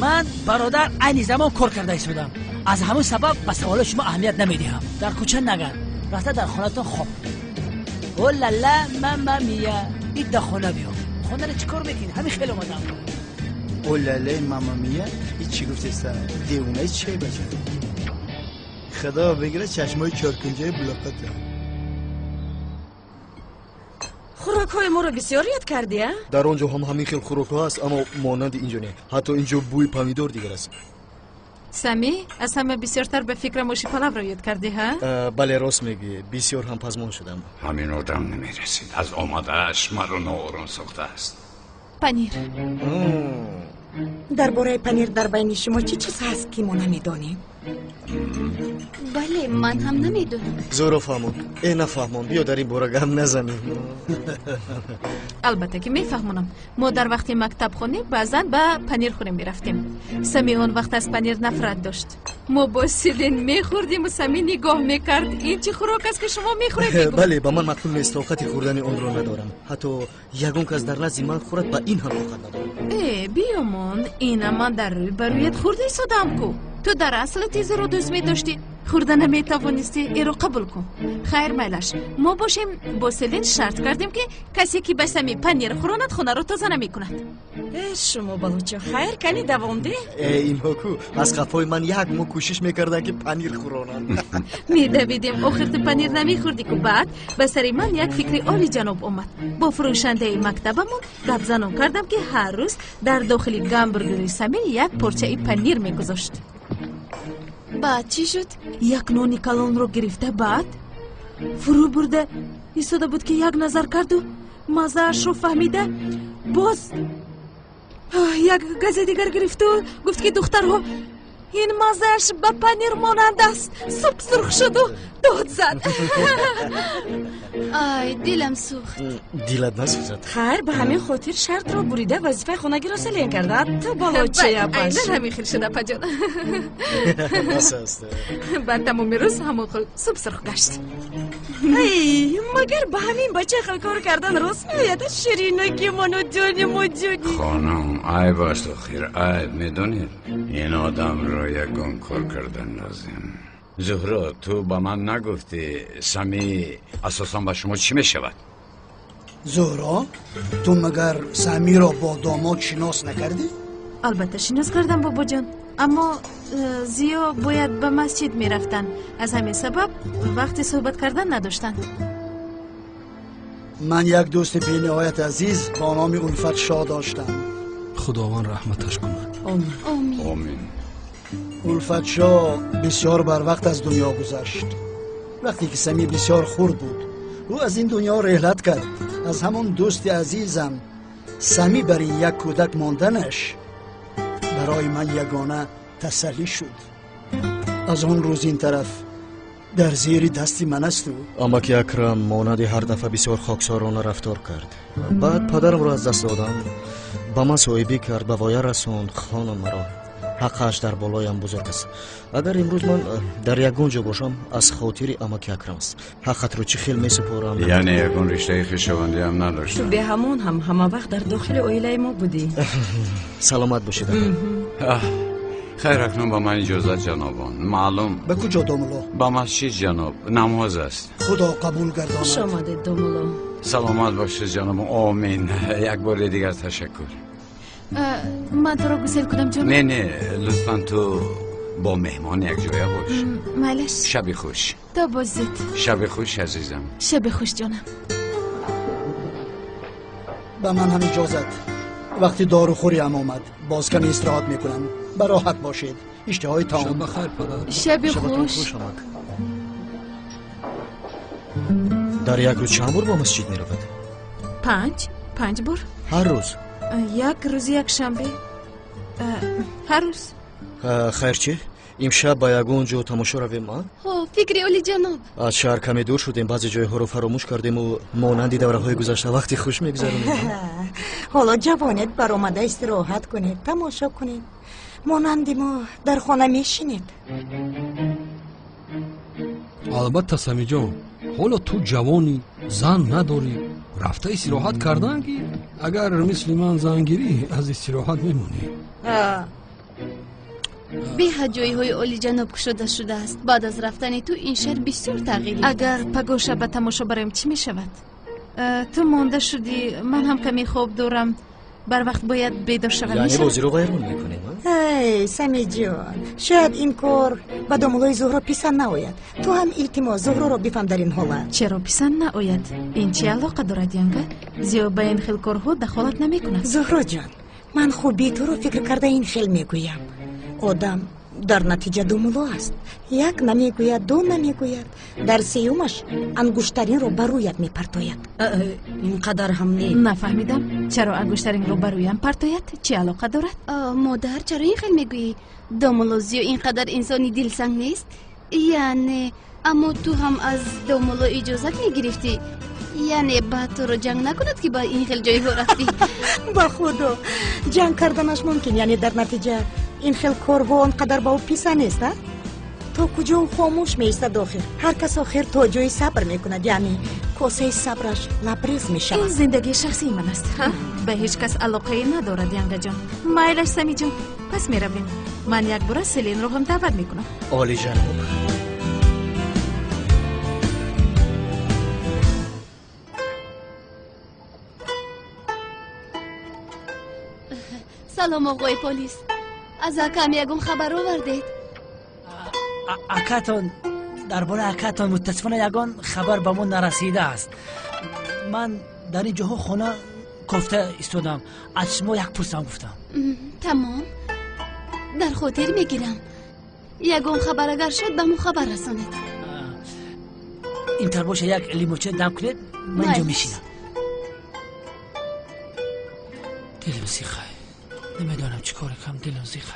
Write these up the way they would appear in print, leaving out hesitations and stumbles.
من برادر عین زمان کار کرده ایستادم. از همون سبب به سوال شما اهمیت نمیدهم. در کوچه نگرد. رفته در خونه‌تون خواب. اولالا ماما میا. این در خونه بیا. خونه رو چیکار میکنی؟ همین خیلی اومدم. اولالا ماما میا. این چی گفتی است؟ دیونه چی بچه؟ خدا بگیره چشمای چارکنجه بلاکته. خوراک‌های ما رو بسیار یاد کردی ها؟ در آنجا هم همین خیلی خوراک‌ها هست اما مانند اینجا نه. حتی اینجا بوی پامیدور دیگر است. سمی از همه بسیارتر به فکر موشی پلو رو یاد کردی ها؟ بله راست میگی. بسیار هم پزمان شدم. همین آدم نمیرسید. از آمادهش مرا ناآرام ساخته است. پنیر. درباره پنیر در بین شما چه چیز هست که ما نمیدانیم؟ بله من هم نمیدونم. زورا فهمون. نفهمون. بیا در این باره هم نزنیم. البته که میفهمونم. ما در وقتی مکتب خونی بعضا به پنیر خوریم میرفتیم. سمی اون وقت از پنیر نفرت داشت. ما با سیلین میخوردیم و سمی نگاه میکرد. این چه خوراک است که شما میخورید؟ بله با من مقبول نیست. طاقت خوردن اون رو ندارم. حتی یگون کس در نزد من خورد با این هم طاقت ندارم. بیامون اینا من در روی برویت خورده ایستادم کو. تو در اصل تیز رو دوست می داشتی خورده نمی توانستی ای رو قبول کن. خیر میلش ما باشیم با سلین شرط کردیم که کسی که به سمی پنیر خوراند خونه رو تازه نمی کند. شما بلوچه خیر کنی دوام ده؟ این کو از قفای من یک مو کوشش میکردن که پنیر خورانند. میدویدیم آخر تو پنیر نمی خوردی که بعد به سری من یک فکری عالی جناب اومد. با فروشنده مکتبمون گپ زنم کردم که هر روز در داخل گامبرگر سمی یک پارچه پنیر میگذاشت. بعد چی شد؟ یک نونی کلان رو گرفته بعد فرو برده ایستاده بود که یک نظر کرد و مزه‌اش رو فهمیده. باز یک گاز دیگر گرفت و گفت که دخترها این مزه‌اش به پنیر مانند است. سرخ سرخ شد و داد زد. آی دلم سوخت. دیلت نسوزد. خیر به همین خاطر شرط رو بریده وظیفه خونگی را سلین کرده. تو بلوچه یا باش. اینه همین خیل شده پجان. بس است. بعد تمام روز همون خل سب سرخ گشت. ای مگر به همین بچه خل کار کردن راست میاد؟ شیرینکی منو جونی مجونی. خانم عیب است آخر عیب میدونید. این آدم را یگان کار کردن لازم. زهرا تو با من نگفتی سمی اساسا با شما چی میشود؟ زهرا تو مگر سمی را با داماد شناس نکردی؟ البته شناس کردم بابا جان اما زیا باید به مسجد میرفتن از همین سبب وقتی صحبت کردن نداشتن. من یک دوست بی نهایت عزیز با نام الفت شاه داشتم. خداوند رحمتش کند. آمین. آمین. الفت شاه بسیار بر وقت از دنیا گذشت. وقتی که سمی بسیار خرد بود او از این دنیا رحلت کرد. از همون دوست عزیزم سمی برای یک کودک ماندنش برای من یگانه تسلی شد. از اون روز این طرف در زیر دستی من است. اما که اکرم مانند هر دفعه بسیار خاکسارانه رفتار کرد. بعد پدرم را از دست دادم با من صاحبی کرد به وای رسوند. خانم مرا حقش در بالایم بزرگ است. اگر امروز من در یگان جا باشم از خاطر اماکی اکرم است. حقت رو چی خیل می سپارم. یعنی یگان رشته خویشاوندی هم نداشت؟ تو به همون همه وقت در داخل اویله ما بودی. سلامت باشید. خیر اکنون با من اجازت جنابان. معلوم به کجا دوملو؟ با مسجد جناب نماز است. خدا قبول گرداند. خوش آمده دوملو. سلامت باشید جناب. آمین. یک بار دیگر تشکر. من تو را گسیل کنم جان؟ نه لطفا تو با مهمان یک جای باش. مالش شب خوش. تا بازید. شب خوش عزیزم. شب خوش جانم. به من هم اجازت. وقتی داروخوری هم آمد باز کمی استراحت میکنم. براحت باشید. اشتهای تمام. شب بخیر پدر. شب خوش. در یک روز چند بار با مسجد می رود؟ 5 بار. هر روز؟ یک روز یک شنبه. هر روز. خیر چی؟ امشب با یگان جو تماشا رویم ما؟ فکری اولی جناب. از شهر کمی دور شدیم. بعضی جای ها رو فراموش کردیم و مانندی دوره های گذشته وقتی خوش میگذرونیم. حالا جوانت بر آمده استراحت کنید تماشا کنید. مانندی ما در خانه میشینید. البته سمی جان حالا تو جوانی زن نداری رفته استراحت کردن که اگر مثل من زن گیری از استراحت میمونی. به جایی های اولی جناب کشوده شده است. بعد از رفتن تو این شهر بسیار تغییر یافت. اگر پگاه شب تماشا بریم چی می شود؟ تو مانده شدی، من هم کمی خواب دارم، بر وقت باید بیدار شوم. یعنی بازی رو ویران میکنیم؟ ای سمی جان، شاید این کار به دامولای زهرا پیسان ناید. تو هم التماس زهرا رو بفهم در این حالت. چرا پیسان ناید؟ این چه علاقه دارد ینگه؟ زیاد به این خیل کارها دخالت نمی کند. زهرا جان، من خوبی تو رو فکر کرده این خیل میگویم. آدم در نتیجه دومولو است. یک نمیگوید، دو نمیگوید، در سیومش انگشترین رو برویت میپرتاید. اینقدر هم نی. نفهمیدم چرا انگشترین رو برویم پرتاید؟ چه علاقه دارد؟ مادر چرا این خیلی میگویی؟ دامولوزیو اینقدر انسانی دلسنگ نیست؟ یعنی اما تو هم از دامولو اجازت میگرفتی؟ یعنی با تو رو جنگ نکند که با این خیل جایی ها رفتی؟ با خدا جنگ کردنش ممکن، یعنی در نتیجه این خیل کارها انقدر با او پیسه نیست. تو کجا و خاموش میستد آخر. هر کس آخر تو جای صبر میکند، یعنی کاسه صبرش لبریز میشود. این زندگی شخصی من است. به هیچ کس علاقه ندارد ینگه جان. مایلش سمی جان، پس میرویم. من یک بار سلین رو هم دعوت میکنم. عالی جناب. سلام آقای پلیس، از اکم یکم خبر آوردید؟ اکاتون درباره اکاتون متاسفانه یگان خبر به من نرسیده است. من در این جاها خانه کفته ایستادم، از شما یک پرسم گفتم. تمام، در خاطر میگیرم. یگان خبر اگر شد به من خبر رسانید. اینطور باشه یک لیموچه دم کنید، من اینجا میشینم. دلم سیخه، نمیدانم چی کار کنم، دلم سیخه.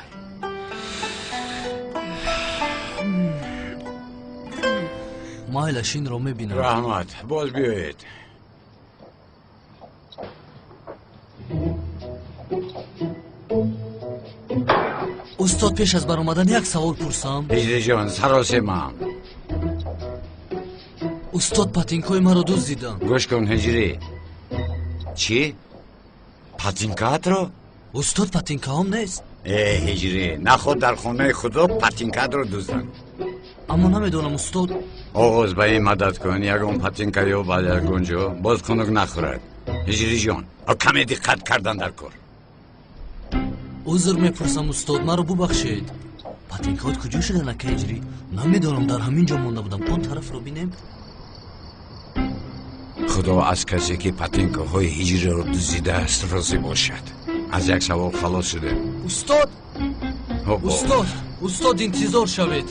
مایلش این رو میبینم. رحمت باز بیایید. استاد پیش از برآمدن یک سوال پرسم. هجری جان سراسیمم. استاد پاتینکای مرا دزدیدن. گوش کن هجری. چی؟ پاتینکات رو؟ استاد پاتینکا هم نیست. هجری نخود در خانه خدا پاتینکات رو دزدن. اما نمیدونم استاد. آغاز به این مدد کن، یکم پاتینکایی و بعد گنجو باز خنک نخورد. هجری جان کمی دقت کردن در کار. عذر میپرسم استاد، مرا ببخشید. پاتینکات کجا شدن اکا هجری؟ نمیدونم، در همین جا مونده بودم. اون طرف رو بینیم. خدا از کسی که پاتینکاهای هجری رو دزدیده است راضی باشد. از یک سوال خلاص شده. استاد استاد انتظار شوید.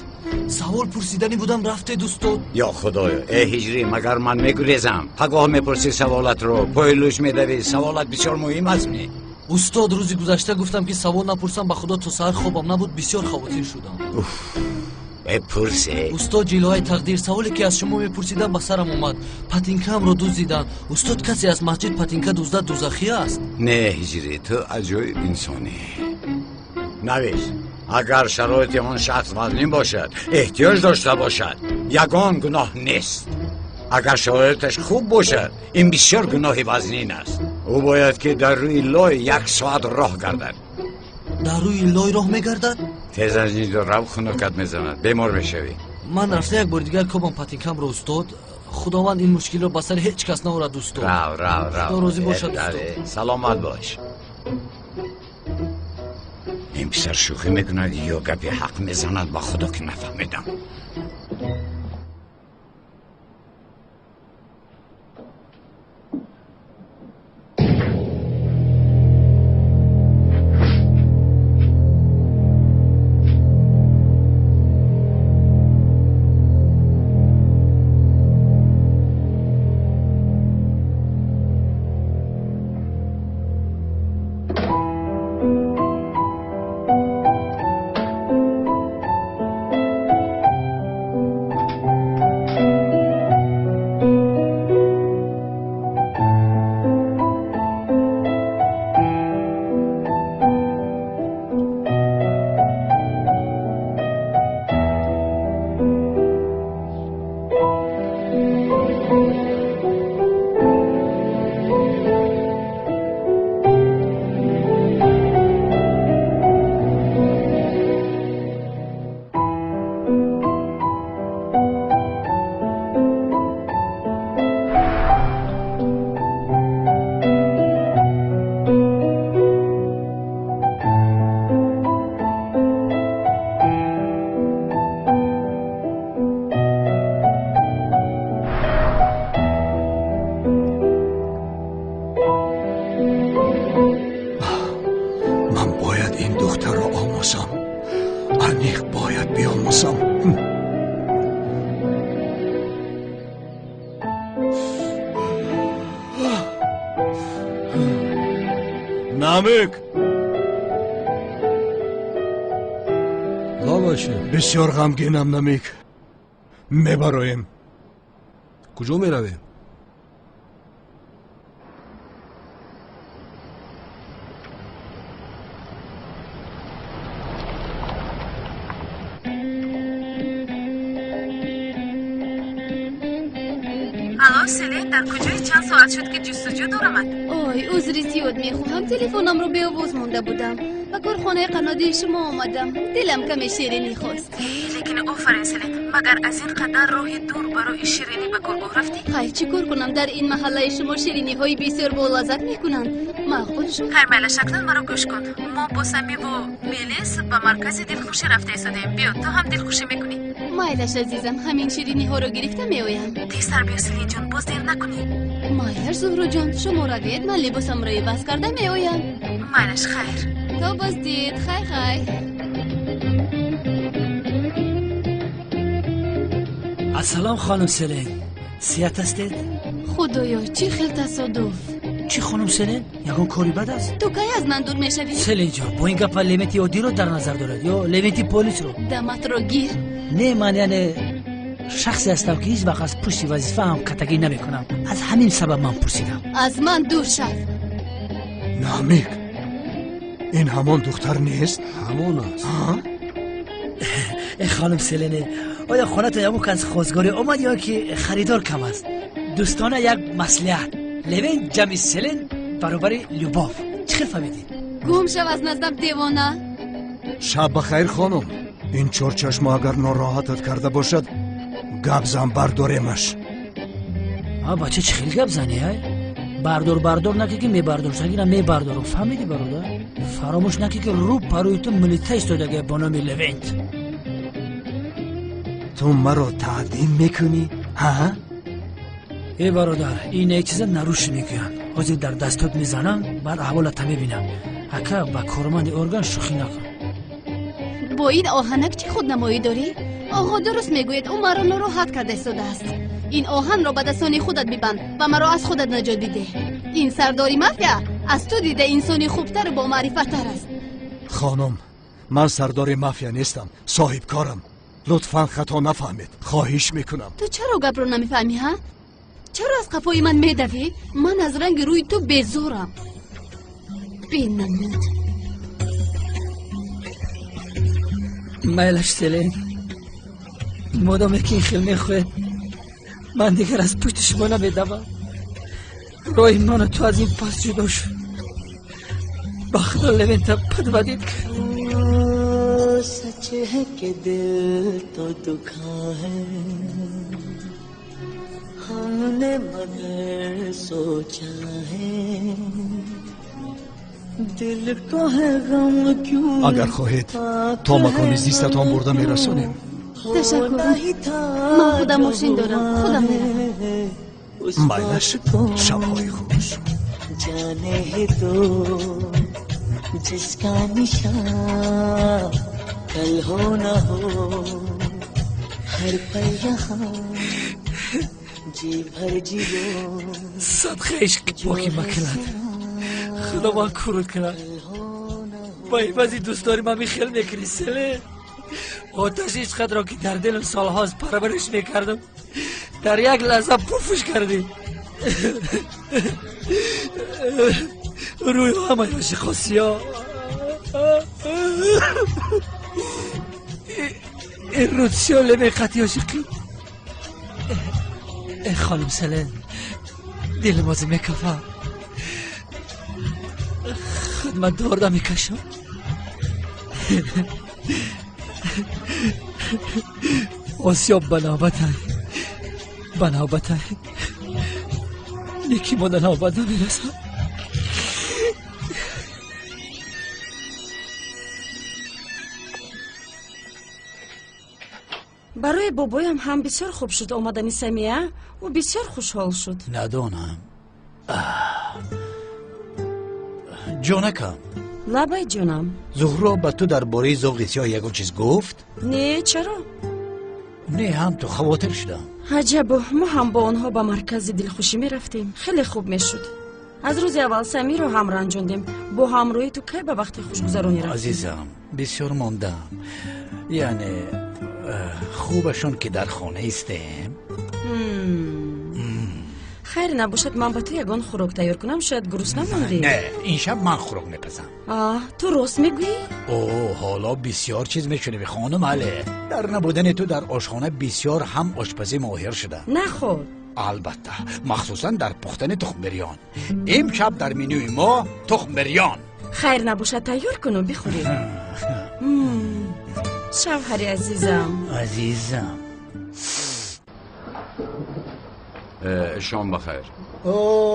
سوال پرسیدنی بودم رفته استاد. یا خدایا هجری مگر من میگریزم؟ پگاه میپرسی سوالت رو پایلوش میدوی. سوالت بسیار مهم است. می استاد روزی گذشته گفتم که سوال نپرسم، به خدا تو سر خوابم نبود، بسیار خواطر شدم. بپرسه استاد جلوی تقدیر سوالی که از شما میپرسیدم به سرم اومد. پاتینکام رو دزدیدن. استاد کسی از مسجد پاتینکا دزدد دوزخی است؟ نه هجری تو عجایب انسانی. نویس اگر شرایط آن شخص مظلوم باشد، احتیاج داشته باشد، یگان گناه نیست. اگر شرایطش خوب باشد، این بسیار گناه وزنین است. او باید که در روی لای 1 ساعت راه گردد. در روی لای راه میگردد؟ تیز از اینجا رو خنکت میزند، بیمار میشوی. من رفته یک بار دیگر کوبم پاتینکام رو استاد. خداوند این مشکل رو به سر هیچ کس نآورد استاد. رو خدا راضی باشد استاد. سلامت باش. این پسر شوخی میکند یا گپی حق میزند؟ با خدا که نفهمیدم. بیاموزم. عمیق باید بیاموزم. نمک باشه. بسیار غمگینم نمک. میبرایم. کجا میرویم؟ الو سلین، در کجای؟ چند ساعت شد که جستجو دارم؟ آی عذری زیاد میخواهم، تلفنم رو به آواز مونده بودم و کارخانه قنادی شما آمدم. دلم کمی شیرینی خواست. لیکن آفرین سلین، مگر از این قدر راه دور برای شیرینی به کارگاه رفتی؟ های چی کار کنم؟ در این محله شما شیرینی های بسیار بالذت میکنند. معقول شد؟ خیر میل شکلن مرا گوش کن. ما با سمی و میلیس به مرکز دلخوشی رفته ایستادیم. بیا تو هم دلخوشی میکنی. مایلش عزیزم، همین شیرینی ها رو گرفته میآیم. تیزتر بیا سلین جان، باز دیر نکنی. مایلش زهرا جان، شما را دید من لباسم را عوض کرده میآیم. میلش خیر. تو باز دید. خیر خیر. السلام خانم سلین، سیات هستید؟ خدایا چی خیلی تصادف. چی خانم سلین؟ یکان کاری بد است؟ تو کی از من دور میشوی؟ سلین جان، با این گپ لیمیتی عادی رو در نظر دارد یا لیمیتی پلیس رو؟ دمت رو گیر. نه، من یعنی شخصی هستم که هیچ وقت از پشت وظیفه هم کتگی نمی کنم. از همین سبب من پرسیدم. از من دور شو. نمک این همان دختر نیست؟ همان است. خانم سلینه، آیا خانه تا یکو از خوزگاری آمد یا که خریدار کم است؟ دوستانه یک مصلحت، لوین جمعی سلین برابر لوباف. چی خیلی فهمیدید؟ گم شو از نزدم دیوانه. شب بخیر خانم. این چرچشم اگر ناراحتت کرده باشد گپ زن برداریمش. بچه چی خیلی گپ زنی های؟ بردار نکی که می بردار سگیرم می بردارم. فهمیدی برادر؟ فراموش نکی که رو پروی تو ملیته ایستاده با نام لوینت. تو مرا تعظیم میکنی؟ ها؟ ای برادر، این یک چیز نروش میگویم. حاضر در دستات میزنم، بعد احوالت میبینم. اکا با کارمند ارگان شوخی نکن. با این آهنک چی خود نمایی داری؟ آقا درست میگوید، او مرا ناراحت کرده ایستاده است. این آهن را به دستان خودت ببند و مرا از خودت نجات بده. این سرداری مافیا از تو دیده انسانی خوبتر و با معرفت تر است. خانم، من سردار مافیا نیستم، صاحب کارم. لطفاً خطا نفهمید، خواهش میکنم. تو چرا گپ رو نمیفهمی ها؟ چرا از قفای من میدوی؟ من از رنگ روی تو بیزارم. بینمود میلش سلین، مادامی که این خیلی میخواه من دیگر از پشت شما نمیدوم. رای من و تو از این پس جدا شد. بخدا لوین تا پدودید کرد. सच है कि दिल तो दुखा है हमने मगर सोचा है दिल को है गम क्यों اگر خواهید تا مکان زیستتان برده میرسانیم. تشکر. من خودم ماشین دارم، خودم میرم. میلش، شبهای خوش. जाने ही तो जिसका निशान कल हो न हो हर पल यहाँ जी भर जियो صدقه عشق باقی مکلد. خدا من کرد کرد. با این وزی دوست داری من خیلی میکنی سله. آتش عشقت را که در دلم سالهاست پرورش میکردم در یک لحظه پوفش کردی. روی همه یاشی خاصی ها. این رودشی ها لبه خطی عاشقی. ای خانم سلین، دل مازی میکفه. خدمت دارده میکشم. آسیاب بنابت های یکی ما در نوبت نمیرسم. برای بابایم هم بسیار خوب شد آمدنی سمیه. او بسیار خوشحال شد. ندانم. جانکم، لبای جونم. زهرا به تو درباره ذوق سیاه یگو چیز گفت؟ نه چرا؟ نه هم تو خواطر شدم. عجب، ما هم با آنها به مرکز دلخوشی می رفتیم. خیلی خوب می شد. از روز اول سمیر رو هم رنجوندیم. با همراهی تو که به وقت خوشگذرانی رفتیم. عزیزم بسیار ماندم. یعنی خوبشون که در خانه ایستیم. خیر نباشد من با تو یگان خوراک تیار کنم، شاید گرسنه ماندی. نه این شب من خوراک میپزم. تو راست میگویی؟ اوه حالا بسیار چیز میشنوی خانم علی. در نبودن تو در آشخانه بسیار هم آشپزی ماهر شده. نه خود البته مخصوصا در پختن تخم بریان. امشب در منوی ما تخم بریان. خیر نباشد تیار کن و بخوریم. شوهر عزیزم. شام بخیر.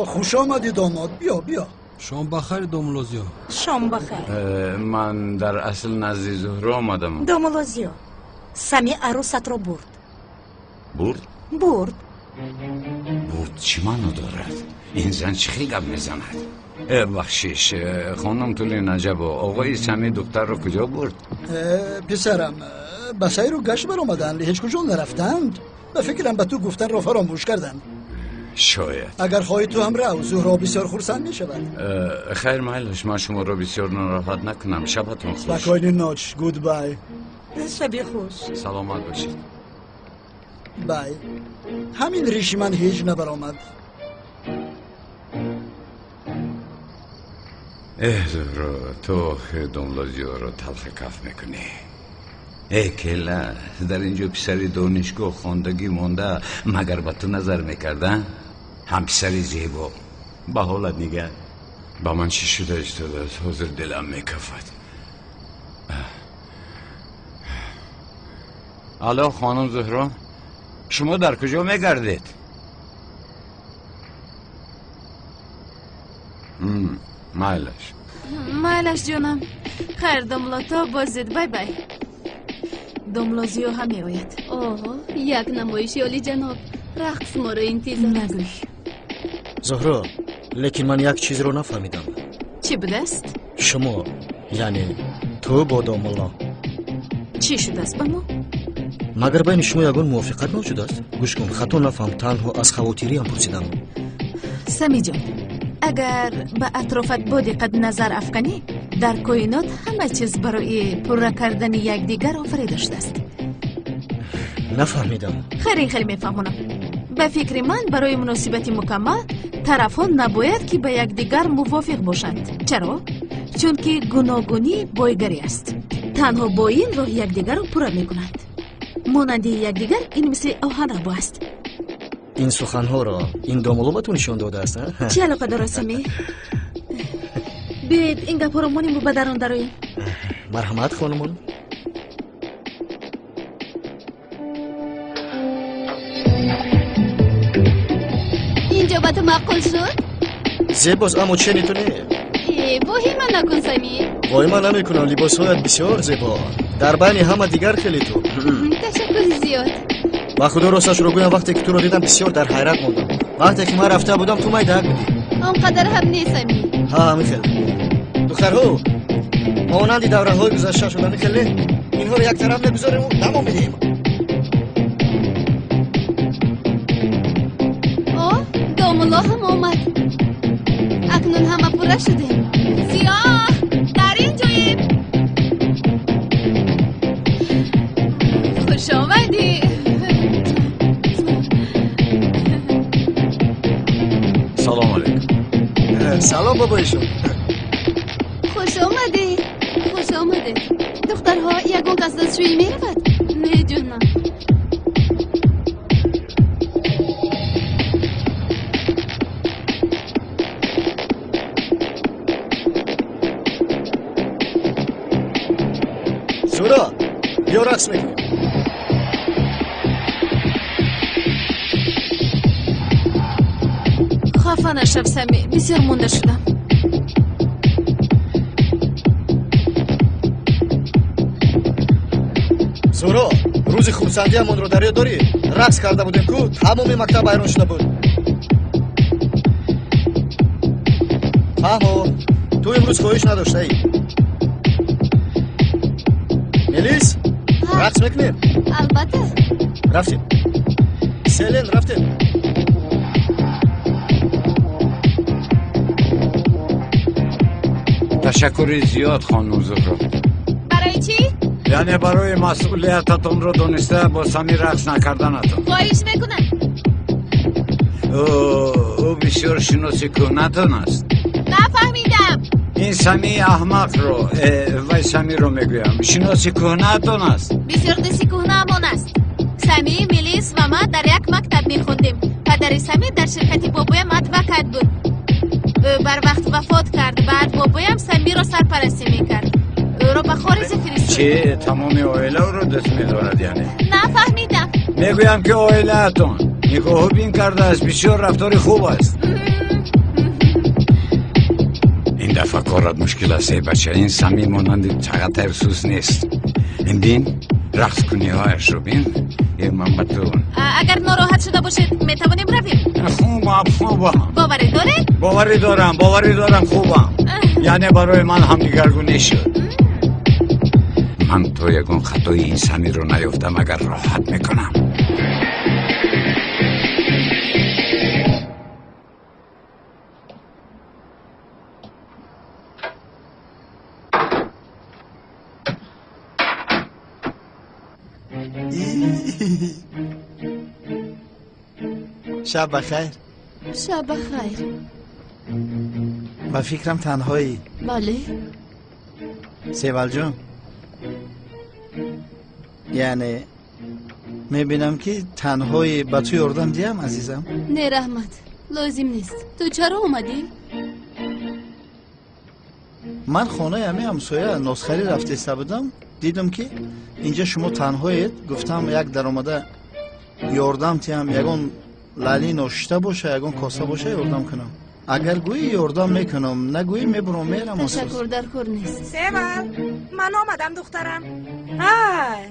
خوش آمدی داماد. بیا شام بخیر دوملوزیو. شام بخیر. من در اصل نزد زهرا آمدم. دوملوزیو، سمی عروست رو برد. برد چی منو دارد؟ این زن چی خیلی گپ میزند؟ بخشش خانم طول نجب و آقای سمی دکتر رو کجا برد؟ پسرم بسایی رو گشت بر آمدن، هیچ کجا نرفتند. به فکرم به تو گفتن را فراموش کردن. شاید اگر خواهی تو هم رو زهرا بسیار خرسند می شود. خیر مایلش من شما را بسیار ناراحت نکنم. شبتون خوش. سپاکاینی ناچ. گود بای. شبی خوش. سلامت باشید. بای. همین ریشی من هیچ نبر آمد. زهرا تو دوملوزیو رو تلخ کف میکنی. کلا در اینجا پسری دانشگاه خواندگی مونده مگر به تو نظر میکردن؟ هم پسری زیبا به حالت نگه. با من چی شده اجتاده حاضر دلم میکفد. الو خانم زهرا، شما در کجا میگردید؟ مایلش جونم. خیر دوملو تو بازید. بای بای. دوملوزیو هم میآید. یک نمایشی عالی جناب. رقص ما رو انتظار نگوی. زهرا لیکن من یک چیز رو نفهمیدم. چی بوده است؟ شما یعنی تو با دوملا چی شده است با ما؟ مگر بین شما یگان موافقت موجود است؟ گوش کن خطا نفهم، تنها از خواطری هم پرسیدم. سمی جان اگر به اطرافت با دقت نظر افکنی در کائنات همه چیز برای پر کردن یکدیگر آفریده شده است. نفهمیدم. خیلی میفهمونم. به فکر من برای مناسبت مکمل طرفان نباید که به یکدیگر موافق باشند. چرا؟ چون که گوناگونی بایگری است. تنها با این راه یکدیگر رو پر میکنند. مانند یکدیگر این مثل آهن ابو است. این سخنها را این دوملو به تو نشان داده است؟ چه علاقه داره سمی؟ بیاید این گپا رو مانیم به درون درویم. مرحمت خانمان. اینجا با تو معقول شد؟ زیباست اما چه نیتونه؟ وحی من نکن سمی. وای من نمیکنم. لباس هایت بسیار زیبا در بین همه دیگر خیلی تو. تشکر زیاد. با خدا راستش رو بگویم وقتی که تو رو دیدم بسیار در حیرت موندم. وقتی که من رفته بودم تو مای دهک بودی. آنقدر هم نیست سمی. همین خیلی دخترها مانندی دوره های گذشته شدن خیلی اینها رو یک طرف نگذاریم و نمون میدیم. دوملا هم آمد. اکنون همه پره شدیم. سیاه در اینجاییم. خوش آمدی. سلام علیکم. سلام بابایشون. خوش آمدی. دخترها یکون کس دستشویی می رود؟ نه جونم. زورا بیا رقص میکنیم. خفه نشو سمی، بسیار مونده شدم. زورا روزی خورسندی همون رو دریا داری؟ رقص کرده بودیم که تمامی مکتب ایران شده بود. فهمو تو امروز خواهش نداشته ای؟ ملیس رقص میکنیم؟ البته. رفتیم. سلین رفتیم. تشکر زیاد خانم زهرا. برای چی؟ یعنی برای مسئولیتتون رو دونسته با سمی رقص نکردنتون. خواهش میکنم. او بسیار شناسی کنتون است. نفهمیدم. این سمی احمق رو وای سمی رو میگویم شناسی کنتون است. بسیار دستی کهنه همان است. سمی، ملیس و ما در یک مکتب میخوندیم. پدر سمی در شرکت بابایم ادوکات بود. بر وقت وفات کرد. بعد بابایم سمی را سرپرستی میکرد. او را به خارج فرستاد. چه تمام عائله رو دست میدارد یعنی؟ نفهمیدم. میگویم که عائله‌تون نگاه بین کرده است بسیار رفتار خوب است. این دفعه کارت مشکل است ای بچه. این سمی مانند چقدر افسوس نیست. این بین رقص کنی هایش رو بین. من بتون اگر ناراحت شده باشید میتوانیم رویم. خوبم. باوری دارید؟ باوری دارم خوبم. یعنی برای من هم دیگرگونی شد. من تو یکون خطای این سمی رو نیفتم اگر راحت میکنم. شب بخیر. شب بخیر. و فکرم تنهایی. بله. سیوال جون، یعنی میبینم که تنهایی با تو یردم دیم عزیزم. نه رحمت، لازم نیست. تو چرا اومدی؟ من خانه همسایه نسخری رفته بودم، دیدم که اینجا شما تنهایید. گفتم یک در آمده یردم تیم، یکون لالی نوشته باشه، یکون کاسه باشه یردم کنم. اگر گویی یردم میکنم، نگویی میبرم میرم. تشکر در کار نیست. سیوال، من آمدم دخترم.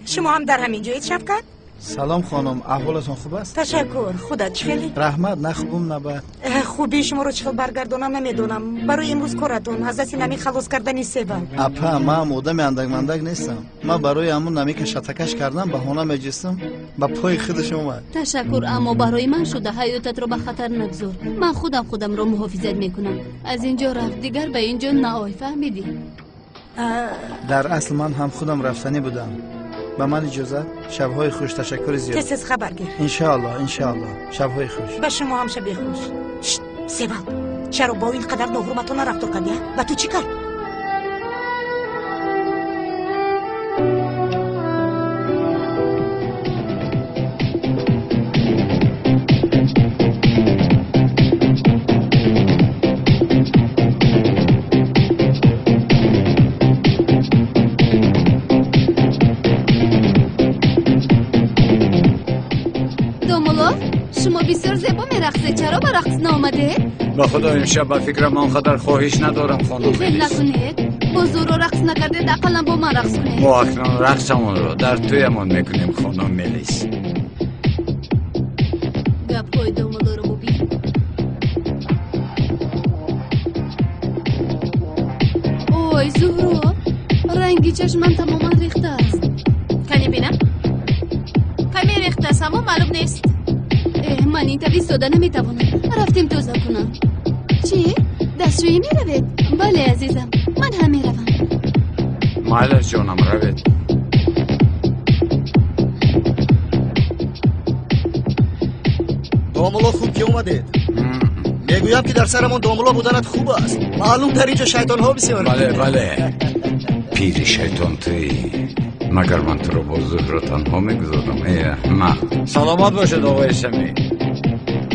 شما هم در همین جایید شفقت؟ سلام خانم، احوالتون خوب است؟ تشکر. خودت چخیلی؟ رحمت، نه خوبم نه بد. خوبی شما رو چخیل برگردونم نمیدونم. برای امروز کارتون از دست نمی خلاص کردنی سیوال. اپا من مودم اندک مندک نیستم. من برای همون نمی که شتکش کردم بهانه میجستم با پای خودش اومد. تشکر، اما برای من شده. حیاتت رو به خطر نگذار. من خودم رو محافظت میکنم. از اینجا رفت دیگر به اینجا نآی. فهمیدی؟ در اصل من هم خودم رفتنی بودم. به من اجازه. شبهای خوش. تشکر زیاد. تسیز خبر گیر. انشاءالله شبهای خوش. به شما هم شب خوش. سیوال، چرا با اینقدر ناحرمتانه رفتار کردی؟ و تو چی کرد؟ شما بسیار زیبا میرقصید. چرا با رقص نامده؟ با خدا امشب با فکرم آنقدر خواهش ندارم خانم فکر نکنید. با زور رقص نکردید، اقلا با من رقص کنید. ما اکنون رقصمون رو در تویمون میکنیم خانم ملیس. گپ های دوملو رو ببین. اوی زهرو، رنگی چشمم تماما ریخته است. کنی بینم؟ کمی ریخته است اما معلوم نیست. من این طبی سودا نمیتوانم. رفتیم توزا کنم. چی؟ دستشویی میروید؟ بله عزیزم، من هم میروم. مایلش جانم روید. دامولا خوب که اومدید. میگویم که در سرمون دامولا بودنت خوب است. معلوم در اینجا شیطان ها بسیار. بله پیر شیطان توی. مگر من تو رو با زهرا تنها میگذارم؟ سلامت باشد آقای سمی.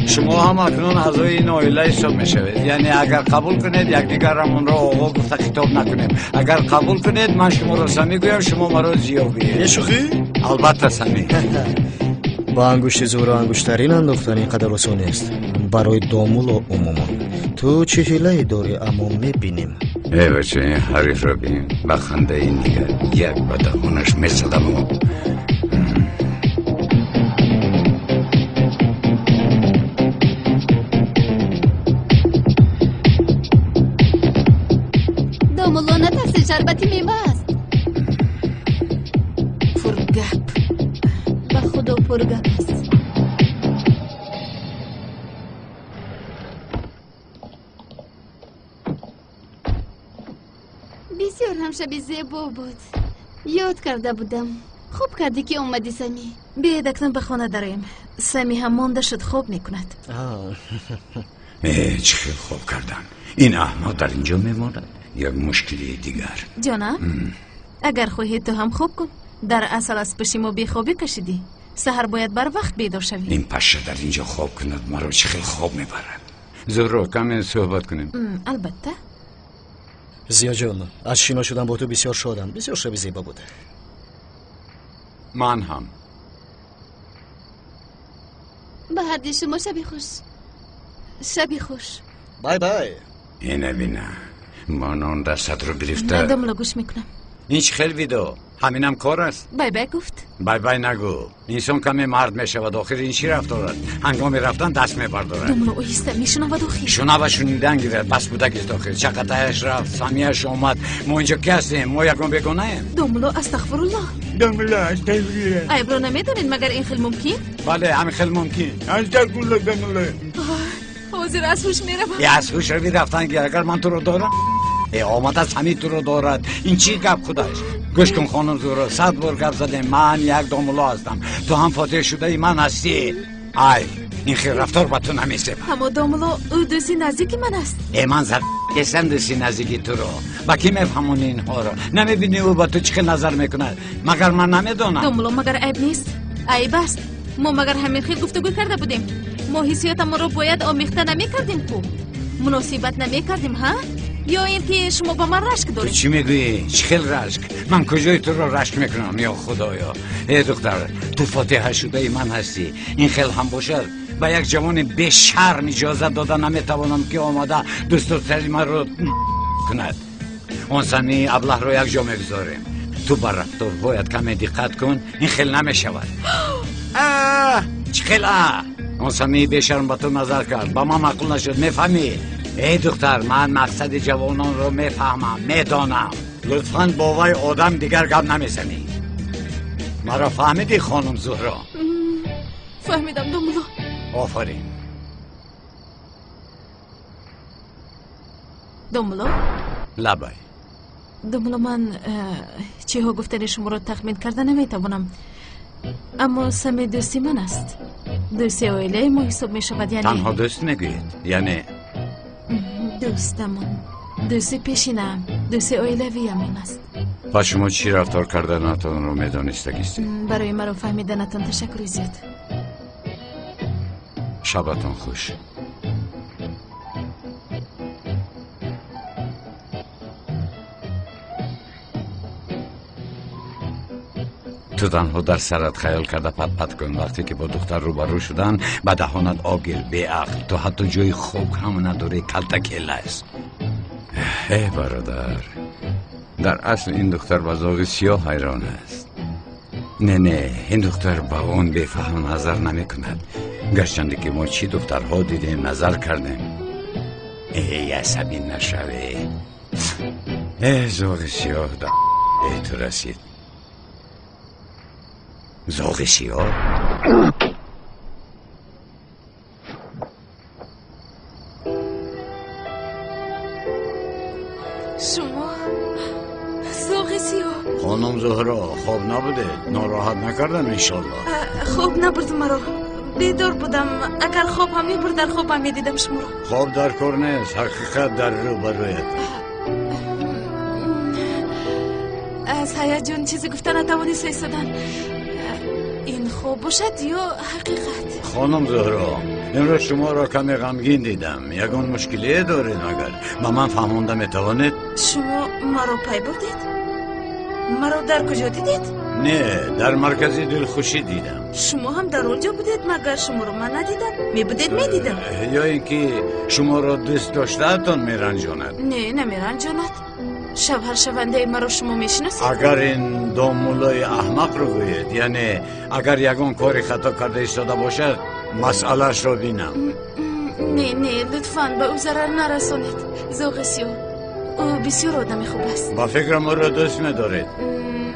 شما هم اکنون اعضای این عائله حساب میشوید. یعنی اگر قبول کنید یکدیگرمون را آقا گفته خطاب نکنیم. اگر قبول کنید من شما را سمی گویم، شما مرا زیا بگید. یه شوخی؟ البته سمی. با انگشت زهرا انگشترین انداختن اینقدر آسان است برای دامول و عموما. تو چه حیله‌ای داری اما میبینیم. ای بچه این حریف را بین. بخنده این دیگر یک به دهانش میزدم و نترسه، شربتی میوه است. پرگپ. به خدا پرگپ است. بسیار هم شب زیبا بود. یاد کرده بودم. خوب کردی که اومدی سمی. بیاید اکنون به خانه داریم. سمی هم مانده شد خوب میکند. چه خیلی خوب کردن. این احمق در اینجا میماند یا مشکلی دیگر؟ جانم اگر خواهی تو هم خوب کن. در اصل از پشیمو بیخوابی کشیدی. سحر باید بر وقت بیدار شوی. این پشه در اینجا خواب کند مرا چه خیلی خواب میبرد. زهرا کمی صحبت کنیم. البته. زیا جان از شنا شدن با تو بسیار شادم. بسیار شب زیبا بوده. من هم. به حد شما شبی خوش. شبی خوش. بای بای. اینه بینه مانان در صدر رو گرفته. دملو گوش میکنم. این چه خیلی ویدو همینم کار است. بای بای گفت. بای بای نگو. انسان کمی مرد میشود آخر این چی رفتارد. هنگام رفتن دست میبردارد. دملو اویسته میشنود آخر. شنوه شنیدن گیرد بس بوده که داخل چقدرش رفت سمیهش اومد. ما اینجا کی هستیم؟ ما یکم بگونه ایم. دملو استغفرالله. دملو استغفرالله. ایبرو نمیدونید مگر این خیلی ممکن؟ بله همین خیلی ممکن. استغفرالله دملو. حاضر از هوش میروم. از هوش روی رفتن که اگر من تو رو دارم آمده از همین تو رو دارد. این چی گپ خودش؟ گوش کن خانم زهرا 100 بار گپ زدیم. من یک داملا هستم تو هم فاتح شده ای من هستی. ای این خیلی رفتار با تو نمیسه. اما داملا او دوستی نزدیکی من است. من زر کسم دوستی نزدیکی تو رو با کی میفهمونی اینها رو؟ نمیبینی او با تو چه نظر میکند؟ مگر من نمیدونم؟ داملا مگر عیب نیست؟ عیب است. ما مگر همین خیلی گفتگو کرده بودیم. ما حسیات ما رو باید آمیخته نمی کردیم کو مناسبت نمی کردیم ها؟ یا اینکه شما با من رشک دارید؟ چی میگویی؟ چه خیلی رشک؟ من کجای تو رو رشک میکنم یا خدایا؟ ای دختر تو فاتحه شده ای من هستی. این خیلی هم باشد با یک جوان به شرم اجازه داده نمیتوانم که آماده دوست دختری من رو کند. اون سمی ابله رو یک جا میگذاریم. تو بر رفتار باید کمی دقت کن. این خیلی نمیشود. چه خیلی اون سمی به شرم با تو نظر کرد با ما معقول نشد. میفهمی؟ ای دختر من مقصد جوانان رو میفهمم میدانم. لطفاً با وای آدم دیگر گپ نمیزنی. مرا فهمیدی خانم زهرا؟ فهمیدم دملو. آفرین. دملو؟ لبای دملو من چی ها گفتن شما رو تخمین کرده نمیتوانم. اما سمی دوستی من است. دوستی اویله ما حساب می شود. یعنی تنها دوست نگوید یعنی دوستمون دوستی پیشینم دوستی اویلوی همون است. و شما چی رفتار کردنتان رو میدانستگیستی؟ برای مرا فهمیدنتان تشکر زیاد. شبتان خوش. تو تنها در سرت خیال کرده پت پت کن. وقتی که با دختر روبرو شدن به دهانت آگل بی عقل تو حتی جای خوب هم نداری. کلتا کله است. ای برادر در اصل این دختر با ذوق سیاه حیران است. نه این دختر با اون بفهم نظر نمی کند. گرچنده که ما چی دخترها دیدیم نظر کردیم. ای عصبی نشوی. ای ذوق سیاه در ای تو رسید. ذوق سیاه شما ذوق سیاه خانم زهرا خواب نبوده؟ ناراحت نکردن انشالله؟ خواب نبرد مرا. بیدار بودم. اگر خواب هم میبرد در خواب هم میدیدم شما را. خواب در کار نیست حقیقت در رو برویت. از هیجان چیزی گفتن نتوانست ایستادن. این خواب باشد یا حقیقت؟ خانم زهرا امروز شما را کمی غمگین دیدم. یگان مشکلی دارین اگر با من فهمونده میتوانید؟ شما مرا پی بردید؟ مرا در کجا دیدید؟ نه در مرکز دلخوشی دیدم. شما هم در اونجا بودید مگر شما رو من ندیدم؟ می بودید می دیدم. یا اینکه شما را دوست داشتهتان میرنجاند؟ نه نمیرنجاند. شوهر شونده مرا شما میشناسید؟ اگر این دامولای احمق رو گوید یعنی اگر یگان کاری خطا کرده ایستاده باشد مسئلهش رو بینم. نه لطفاً به او ضرر نرسانید. ذوق سیاه او بسیار آدم خوب است. با فکرم او را دوست می‌دارید؟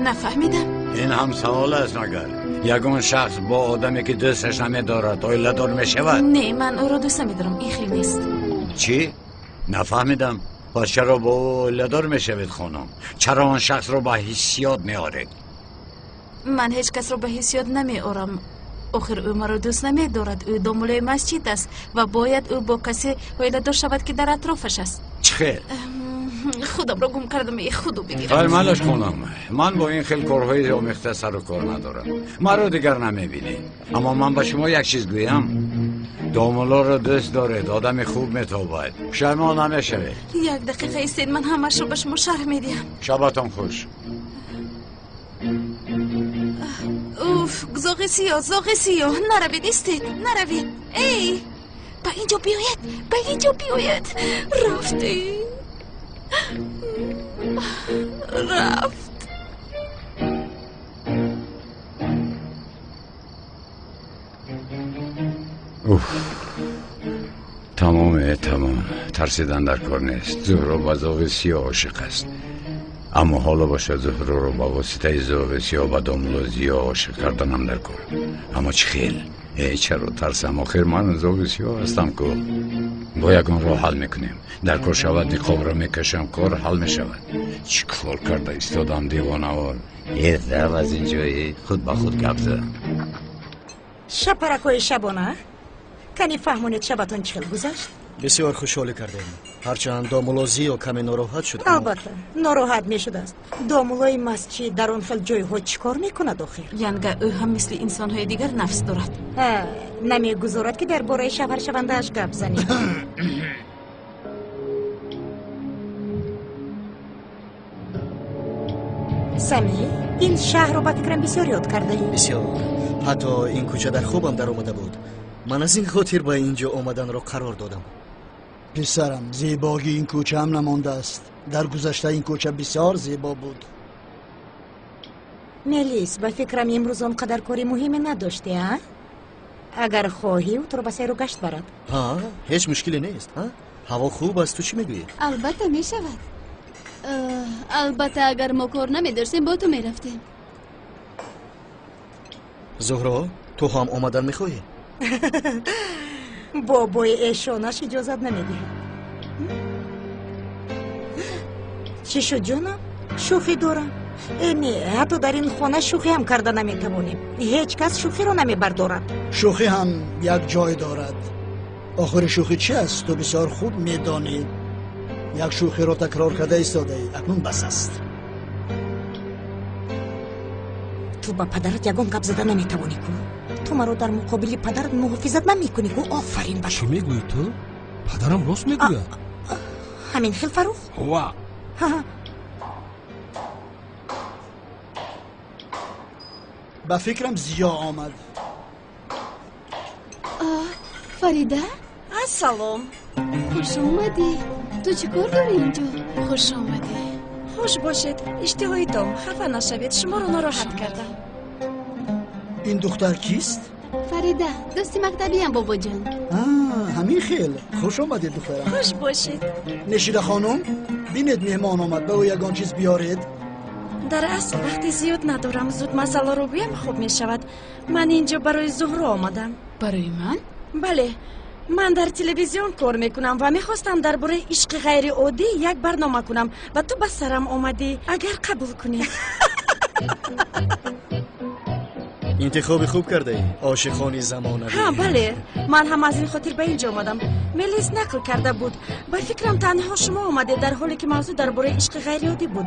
نفهمیدم. این هم سوال است مگر یگان شخص با آدمی که دوستش نمی‌دارد آیله دار می‌شود؟ نه، من او را دوست نمی‌دارم. این خیلی نیست. چی؟ نفهمیدم. پس چرا با او آیله دار می‌شوید خانم؟ چرا آن شخص را با حسیات می‌آورید؟ من هیچ کس را به حسیات نمی‌آورم. آخر او مرا دوست نمی‌دارد. او دامولای مسجد است و باید او با کسی آیله دار شود که در اطرافش است. چخیر؟ خودم را گم کردم. خودو بگیرم. خیر مالش خانم، من با این خیلی کارهای آمیخته سر و کار ندارم. مرا دیگر نمیبینی. اما من به شما یک چیز گویم. دامولا را دوست دارید، آدم خوب میتابد، شما نمیشوید. یک دقیقه ایستید، من همش رو به شما شرح میدیم. شبتان خوش. اوف، زاغ سیاه نروید، ایستید، نروید. ای به اینجا بیاید. رفتی. رفت. تمام ترسیدن در کار نیست. زهرا با زاغ سیاه عاشق است، اما حالا باشد زهرا رو با واسطه زاغ سیاه با دامولا زیاه عاشق کردنم در کار. اما چه خیل چرا ترسم؟ آخر من زاغ سیاه هستم که با یکان راه حل میکنیم. در کار شود نقاب را میکشم، کار حل میشود. چی کار کرده ایستادم دیوانوار. یه ذره از این جایی خود با خود گپ زد. شپرکوی شبانه کنی فهمونید شبتان چخل گذشت؟ بسیار خوشحالی کردیم. هرچند دامولازی و کمی ناراحت شد. البته ناراحت میشد است. دامولای مسجد در اون خیل جای ها چیکار میکند آخر؟ ینگه او هم مثل انسانهای دیگر نفس دارد. نمیگذارد که در باره شوهر شونده اش گپ زنی. سمی این شهر رو با فکرم بسیار یاد کرده ای؟ بسیار. حتی این کوچه در خوبم در اومده بود. من از این خاطر با اینجا آمدن را قرار دادم. پسرم، زیبایی این کوچه هم نمانده است. در گذشته این کوچه بسیار زیبا بود. ملیس، به فکرم امروز آنقدر کاری مهمی نداشته ها؟ اگر خواهی او تو رو به سیر و گشت برد. هیچ مشکلی نیست. هوا خوب است. تو چی میگویی؟ البته میشود. البته اگر ما کار نمیداشتیم با تو میرفتیم. زهرا، تو هم آمدن میخواهی؟ بابای ایشانش اجازت نمیده. چی شد جانم؟ شوخی دارم؟ نه، حتی در این خانه شوخی هم کرده نمیتوانیم. هیچ کس شوخی رو نمیبردارد. شوخی هم یک جای دارد. آخر شوخی چی است؟ تو بسیار خوب میدانی. یک شوخی رو تکرار کرده ایستاده ای، اکنون بس است. تو با پدرت یگان گپ زدن نمیتوانی کو. تو مرا در مقابل پدرت محافظت نمیکنی کو. آفرین باشه. چی میگویی تو؟ پدرم راست میگوید. همین خیل فروخ؟ وا. به فکرم زیا آمد. فریده؟ سلام. خوش اومدی. تو چی کار داری اینجا؟ خوش آمدی. خوش باشید. اشتهای دام. خفه نشوید. شما رو ناراحت کردم. این دختر کیست؟ فریده، دوستی مکتبی هم بابا جان. همین خیل. خوش آمدید دخترم. خوش باشید. نشیده خانم، بینید مهمان آمد، به او یگان چیز بیارید. در اصل وقتی زیاد ندارم، زود مسئله رو بیم خوب می شود. من اینجا برای زهرا آمدم. برای من؟ بله، من در تلویزیون کار میکنم و میخواستم درباره عشق غیر عادی یک برنامه کنم و تو به سرم آمدی. اگر قبول کنی. انتخاب خوب کرده ای. عاشقانی زمانه. بله، من هم از این خاطر به اینجا آمدم. ملیس نقل کرده بود. به فکرم تنها شما آمده در حالی که موضوع درباره عشق غیر عادی بود.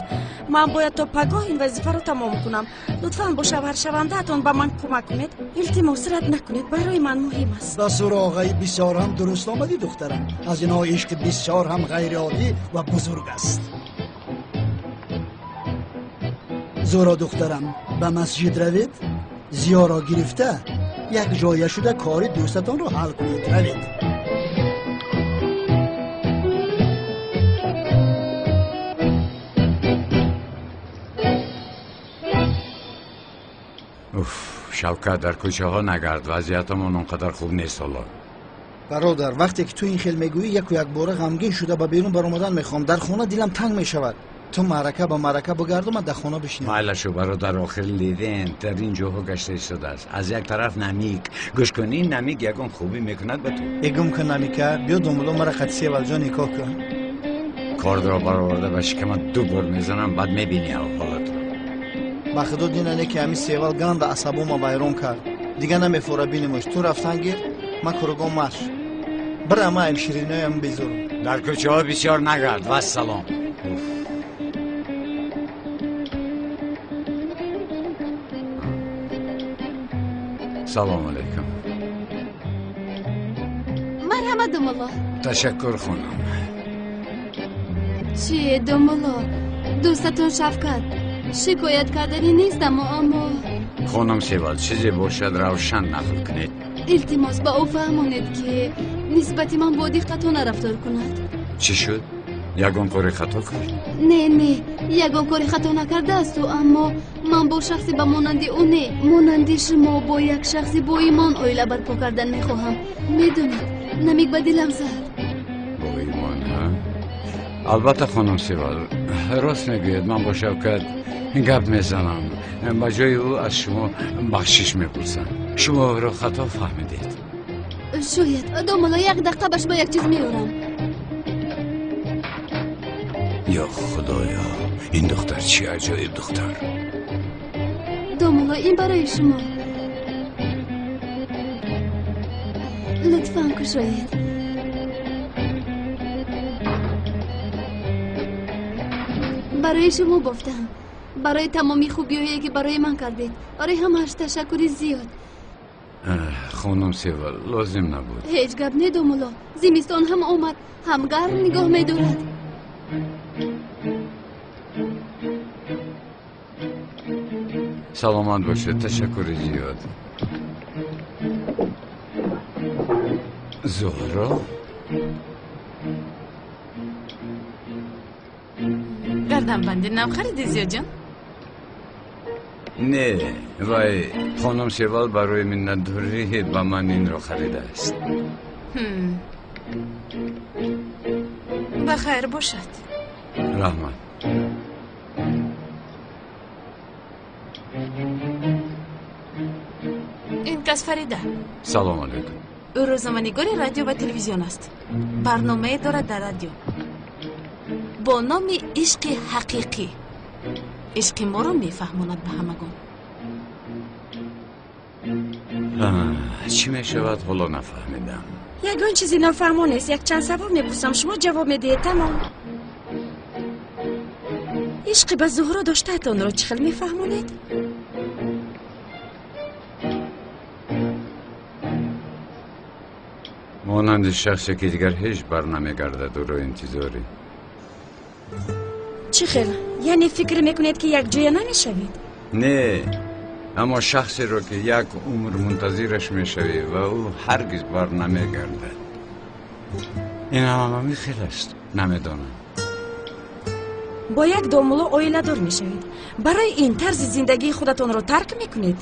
من باید تا پگاه این وظیفه رو تمام کنم. لطفاً با شوهر شونده‌تان به من کمک کنید. التماس رد نکنید، برای من مهم است. به سر آقای بسیار هم درست آمدی دخترم. از این عشق بسیار هم غیر عادی و بزرگ است. زورا دخترم، به مسجد روید. زیا را گرفته یک جایه شده کار دوستتان رو حل کنید. روید. شوکت، در کوچه ها نگرد. وضعیتمون اونقدر خوب نیست حالا. برادر وقتی که تو این خیل میگویی یک و یک باره غمگین شده با بیرون بر اومدن میخوام. در خونه دیلم تنگ میشود. تو معرکه با معرکه بگرد و من در خونه بشینم. مالشو برادر آخر لیدن در این جاها گشته شده است. از یک طرف نمیک گوش کنی، این نمیک یکم خوبی میکند به تو. یکم که نمیکه بیا دنبالو مرا قدسی ولجان نکاح کن. کار را برآورده باشی که من 2 بار میزنم بعد میبینی حالت رو. با خدا دینه که همین سیوال گند عصبو ما ویران کرد. دیگه نمیفوره بینیمش. تو رفتن گیر من کرگام ماش. برای ما همشیرینای هم بیزورم. در کوچه ها بسیار نگرد. و سلام. سلام علیکم. مرحبا دومالا. تشکر خانم. چیه دومالا؟ دوستتون شفقت شکایت کردنی نیست اما خانم سیوال چیزی باشد روشن نقل کنید. التماس با او فهمانید که نسبتی من با دقتانه رفتار کند. چی شد؟ یگان کاری خطا کرد؟ نه یگان کاری خطا نکرده است اما من با شخصی به مانند او نه، مانند شما با یک شخصی با ایمان اویله برپا کردن میخواهم. میدونید نمیک به دلم زد. با ایمان ها؟ البته خانم سیوال راست میگوید. من با شوکت گپ میزنم. با جای او از شما بخشش میپرسم. شما را خطا فهمیدید. شاید دومالا یک دقیقه باش با یک چیز میارم. یا خدایا این دختر چی عجایب دختر. دومالا این برای شما. لطفاً کشایید. برای شما بافتم. برای تمامی خوبی‌هایی که برای من کردید. برای همه‌اش تشکری زیاد. خانم سیوال لازم نبود. هیچ گپ نه دومالا. زمستان هم آمد. هم گرم نگاه می‌دارد. سلامت باشید. تشکر زیاد. زهرا گردن بندی نم خریدی زیاد جان؟ نه وای خانم سیوال برای منتداری با من این رو خریده است. بخیر باشد. رحمت. این کس فریده. سلام علیکم. او روزنامه‌نگار رادیو و تلویزیون است. برنامه دارد در رادیو با نام عشق حقیقی. عشق ما رو میفهماند به همگان. چی میشود حالا نفهمیدم. یگان چیزی نفهمان است. یک چند سوال میپرسم شما جواب میدهید. تمام. عشق به زهرا داشته تان رو چخل میفهمونید؟ مانند شخصی که دیگر هیچ بر نمیگردد و رو انتظاری. چی خیلی؟ یعنی فکر میکنید که یک جای نمیشوید؟ نه اما شخصی رو که یک عمر منتظرش میشوی و او هرگز بر نمیگردد. این همه خیلی است. نمیدانم. با یک دوملو اویله دار میشوید. برای این طرز زندگی خودتون رو ترک میکنید.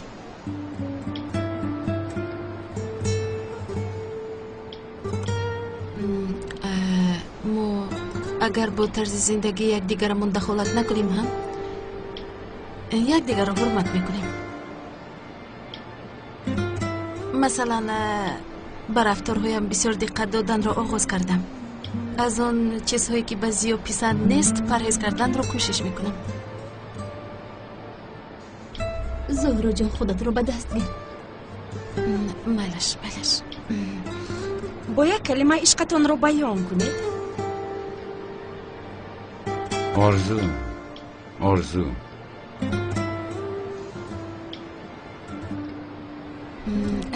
ما اگر با طرز زندگی یک دیگرمون دخالت نکنیم هم یک دیگر رو حرمت میکنیم. مثلا بر رفتارهایم بسیار دقت دادن را آغاز کردم. از آن چیزهایی که بعضی پسند نیست پرهیز کردن را کوشش میکنم. زهرا جان خودت رو به دست گیر. مالش با یک کلمه عشقتون رو بیان کنید. آرزو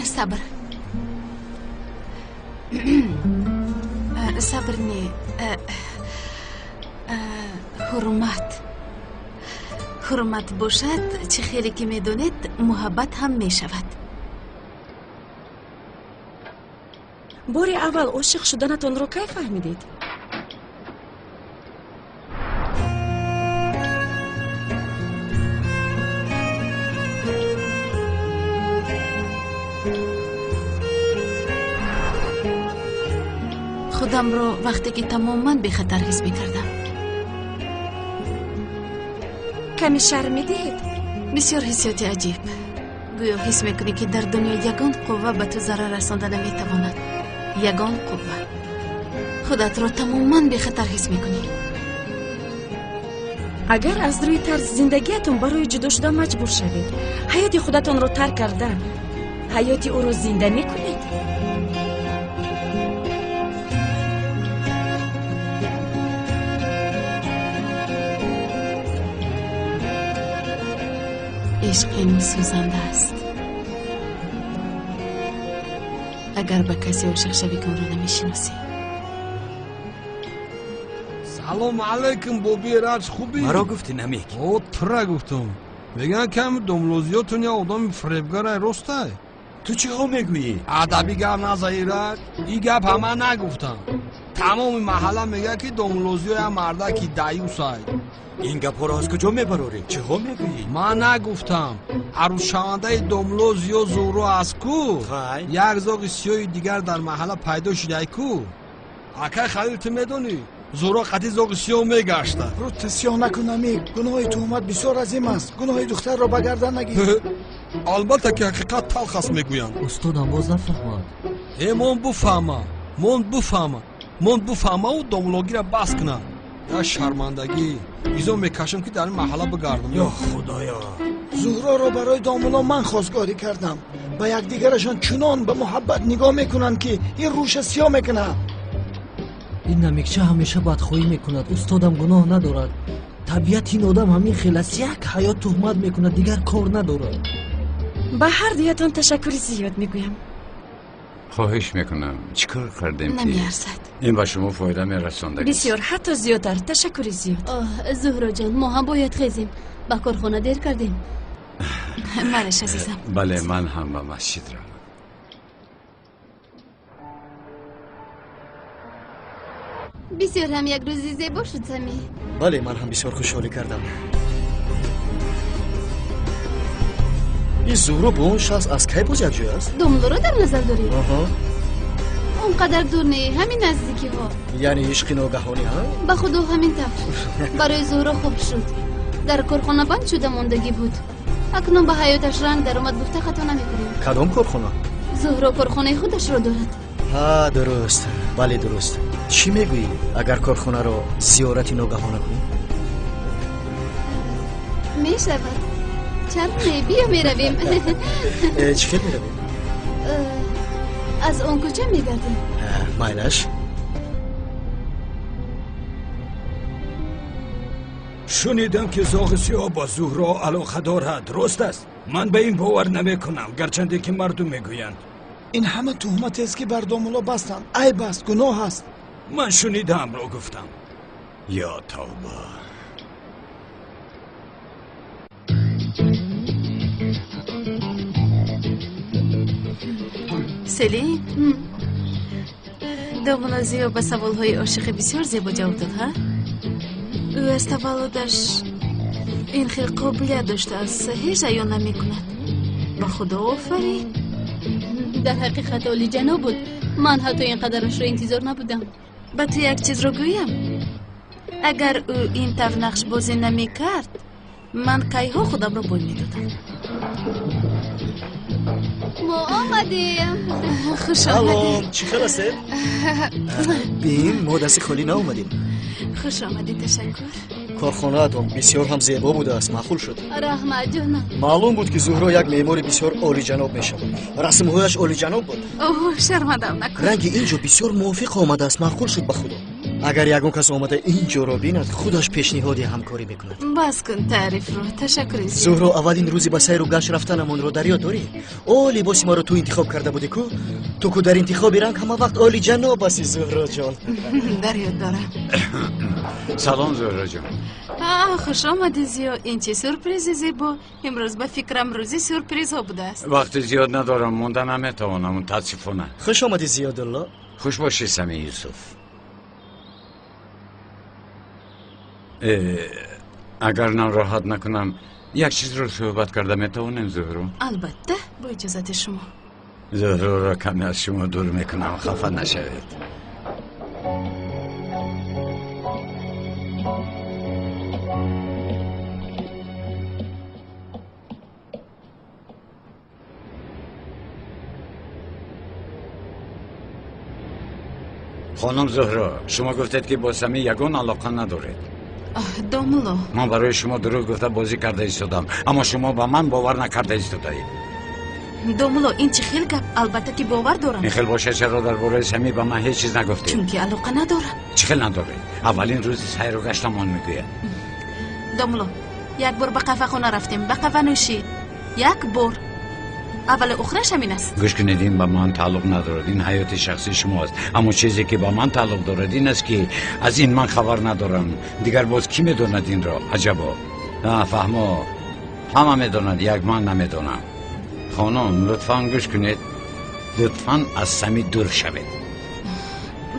صبر صبر نه حرمت باشد. چه خیلی که میدونید محبت هم میشود. باری اول عاشق شدنتون رو کی فهمیدید؟ خودم رو وقتی که تماما به خطر حس می‌کردم. کمی شرمیدید؟ بسیار حسیات عجیب. گویا حس میکنی که در دنیا یگان قوه به تو ضرر رساندن نمیتواند. یگان قوه. خودت رو تماما به خطر حس میکنی. اگر از روی طرز زندگیتون برای جدا شدن مجبور شوید، حیات خودتون رو ترک کرده، حیات او رو زنده میکنید؟ عشق این سوزنده است. اگر به کسی عاشق شوی که اون رو نمیشناسی. سلام علیکم بابی راج خوبی؟ مرا گفتی نمیک؟ او ترا گفتم. میگن که هم دملوزیاتون یا آدم فریبگاره راسته؟ تو چی ها میگویی؟ ادبی گپ نزایرد. این گپ همه نگفتم. تمام محله میگه که دملوزی یا مرده که دیوسای. این گپ را از کجا میبروری؟ چه ها میگویی؟ من نگفتم. عروس شونده دملوز یا زورو از کو؟ یک زاغ سیاه دیگر در محله پیدا شده کو؟ اکه خلیلت میدونی؟ زورا قطعی زاغ سیاه میگشته. رو سیاه نکن امیق. گناه تهمت بسیار عظیم است. گناه دختر را به گردن نگیر. البته که حقیقت تلخ است میگویند. استادم باز نفهمد. من بفهمم. من بفهمم و دملوگی را بس کنم. یا شرمندگی ایزو میکشم که در این محله بگردم. یا خدایا، زهرا را برای دامولا من خواستگاری کردم. به یکدیگرشان چنان به محبت نگاه میکنند که این روش سیاه میکنه. این نمیکچه همیشه بدخواهی میکند. استادم گناه ندارد. طبیعت این آدم همین خیلی است. یک حیات تهمت میکند، دیگر کار ندارد. به هر دیتون تشکر زیاد میگویم. خواهش میکنم چیکار کردیم که نمیارزد. این به شما فایده میرسانده؟ بسیار، حتی زیادتر. تشکر زیاد. زهرا جان، ما هم باید خیزیم. به کارخانه دیر کردیم. مرش عزیزم. بله، من هم به مسجد روم. بسیار هم یک روزی زیبا شد سمی. بله، من هم بسیار خوشحالی کردم. این زهرا با اون شخص از کی باز یک جای است؟ دملو رو در نظر داری؟ آها. اونقدر دور نه، همین نزدیکی ها. یعنی عشق ناگهانی ها؟ به خدا همین طور. برای زهرا خوب شد. در کارخانه بند شده موندگی بود. اکنون به حیاتش رنگ در اومد، گفته خطا نمیکنیم. کدام کارخانه؟ زهرا کارخانه خودش را دارد. ها درست. بله درست. چی میگویی اگر کارخانه را زیارتی ناگهانه کنیم؟ میشود. چند بیا میرویم. چی میرویم؟ از اون کجا میگردیم؟ مایلش. شنیدم که زاغ سیاه با زهرا علاقه دارد. درست است؟ من به این باور نمی کنم، گرچنده که مردم میگویند. این همه تهمت است که بر دامولا بستند. عیب است، گناه است. من شنیدم را گفتم. یا توبه. سلیم، دامولا زیاد به سوالهای عاشقی بسیار زیبا جواب داد ها؟ او از تولدش این خیلی قابلیت داشته است، هیچ عیان نمی کند. با خدا آفرین. در حقیقت عالی جناب بود. من حتی اینقدرش را انتظار نبودم. با تو یک چیز رو گویم، اگر او این طور نقش بازی نمی کرد، من کایها خودم رو بای می دادم. ما آمدیم. خوش آمدیم. سلام، چی خبر است؟ ببین ما دست خالی ناومدیم. خوش آمدید. تشکر. کارخانه اتون بسیار هم زیبا بوده است، معقول شد. رحمت جانم. معلوم بود که زهرا یک معمار بسیار عالی جناب میشود. رسم‌هایش عالی جناب بود. اوه شرمندم نکن. رنگ اینجا بسیار موافق آمده است، معقول شد به خدا. اگر یگان کس آمده اینجا را بیند، خودش پیشنهاد همکاری میکند. بس کن تعریف رو. تشکر. زهرا اولین روزی به سیر و گشت رفتنمان رو در یاد داری؟ او لباس ما رو تو انتخاب کرده بودی کو؟ تو کو در انتخاب رنگ همه وقت عالی جناب هستی زهرا جان. در یاد دارم. سلام زهرا جان. خوش آمدی زیا. این چه سورپریز زیبا. امروز به فکرم روزی سورپریز ها بوده است. وقت زیاد ندارم، موندن نمیتوانم. متاسفانه. خوش آمدی زیاد الله. خوش باشی سمی یوسف. اگر ناراحت نکنم یک چیز رو صحبت کرده میتوانیم زهرا؟ البته، با اجازت شما. زهرا را کمی از شما دور میکنم، خفه نشوید. خانم زهرا، شما گفتید که با سمی یگان علاقه ندارید. دوملو، من برای شما دروغ گفته بازی کرده ایستادم، اما شما به من باور نکرده ایستادید. دوملو، این چه خیل گپ؟ البته که باور دارم. این خیل باشه چرا درباره سمی به من هیچ چیز نگفتید؟ چون که علاقه ندارم. چه خیل نداره؟ اولین روز سیر و گشتم من میگوید. دوملو، یک بار به قهوه خونه رفتیم، به قهوه نوشی. یک بار. اول اخرش همین است. گوش کنید، این به من تعلق ندارد، این حیات شخصی شماست. اما چیزی که به من تعلق دارد این است که از این من خبر ندارم. دیگر باز کی میداند این را؟ عجبا. نه فهمو، همه میداند، یک من نمیدانم. خانم لطفاً گوش کنید، لطفاً از سمی دور شوید.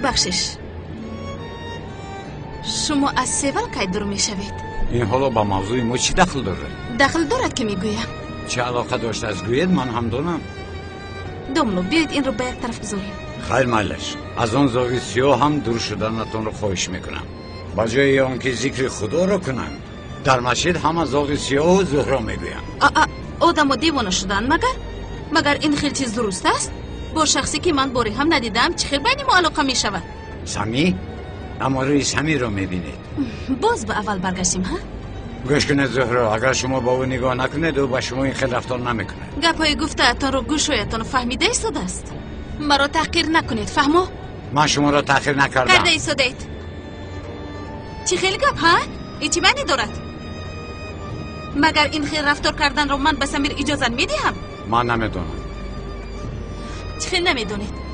بخشش، شما از سیول کی دور میشوید؟ این حالا با موضوع ما چی دخل دارد؟ دخل دارد که میگویم. چه علاقه داشته از گوید؟ من هم دانم. دوملو، بیایید این رو به یک طرف بذاریم. خیر مالش، از آن زاغ سیاه هم دور شدنتون رو خواهش میکنم. با جای آنکه ذکر خدا رو کنم، در مسجد هم از زاغ سیاه و زهرا میگویم. آدم و دیوانه شدن مگر این خیلی چیز درست است؟ با شخصی که من باری هم ندیدم چه خیلی بین ما علاقه می شود؟ سمی؟ اما روی سمی رو میبینید. باز به اول برگشتیم ها؟ گوش کنید زهرا، اگر شما با او نگاه نکنید و با شما این خیلی رفتار نمیکنه. گپای گفته اتان رو گوشویتان فهمیده ایستاده است. مرا تحقیر نکنید، فهمو؟ من شما را تحقیر نکردم. کرده ایستادید. چی خیلی گپ ها؟ ایچی معنی دارد؟ مگر این خیلی رفتار کردن رو من به سمیر اجازه میدهم؟ من نمیدونم. چی خیلی نمیدونید؟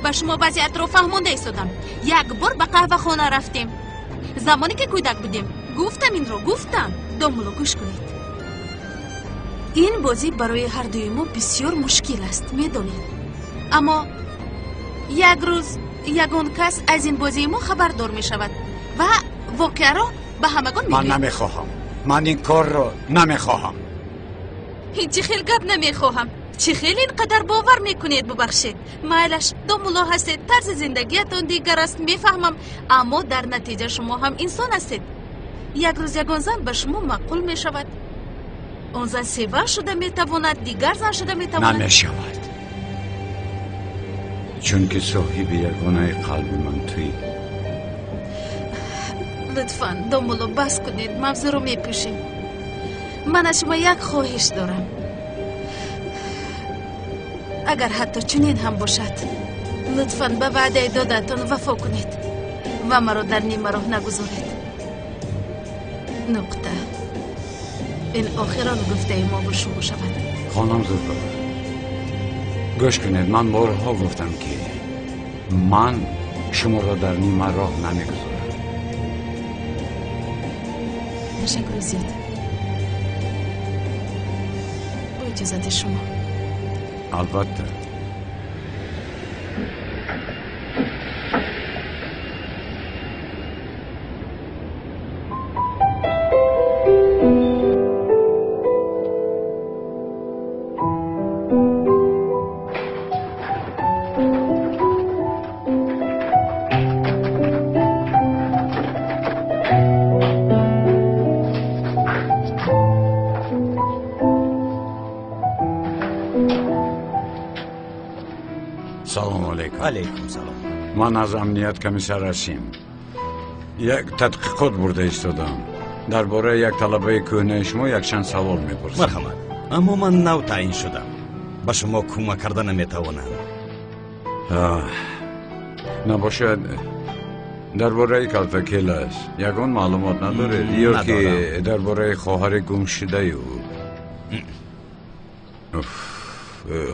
با شما وضعیت رو فهمونده ایستادم. یک بار به قهوه خانه رفتیم، زمانی که کودک بودیم. گفتم این رو، گفتم. دوملو گوش کنید، این بازی برای هر دوی ما بسیار مشکل است، میدونید. اما یک روز یگان کس از این بازی ما خبردار می شود و واقعه را به همگان می من نمیخواهم، من این کار رو نمیخواهم. هیچی خیلی گپ نمیخواهم. چی خیلی اینقدر باور میکنید؟ ببخشید مایلش، دوملو هستید، طرز زندگیتون دیگر است، میفهمم، اما در نتیجه شما هم انسان هستید. یک روز یگان زن به شما معقول می شود، اون زن سیوا شده می تواند، دیگر زن شده می تواند. نمی شود، چون که صاحب یگانه قلب من تویی. لطفاً دوملو بس کنید، موضوع رو می پوشیم. من از شما یک خواهش دارم، اگر حتی چنین هم باشد لطفاً به وعده دادتان وفا کنید و مرا در نیمه راه نگذارید. نقطه. این آخران گفته ما با شما شود. خانم زهرا، گوش کنید، من بارها گفتم که من شما را در نیمه راه نمیگذارم. تشکر زیاد. با اجازت شما. البته. سلام علیکم. علیکم سلام. من از امنیت کمیسر هستم. یک تحقیقات برده ایستادم. درباره یک طلبه کهنه شما یک چند سوال میپرسم. مرحمت. اما من نو تعیین شدم، به شما کمک کردن نمیتوانم. نباشد درباره کلتکیل است یگان معلومات نداره یا که درباره خواهر گم شده او؟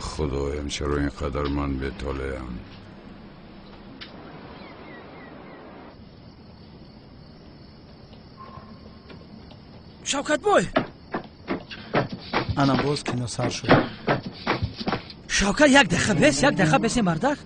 خدایم چرا اینقدر من بی‌طالعم؟ شوکت بوی انا باز کنو سر شد. شوکت یک دقیقه بس مردک.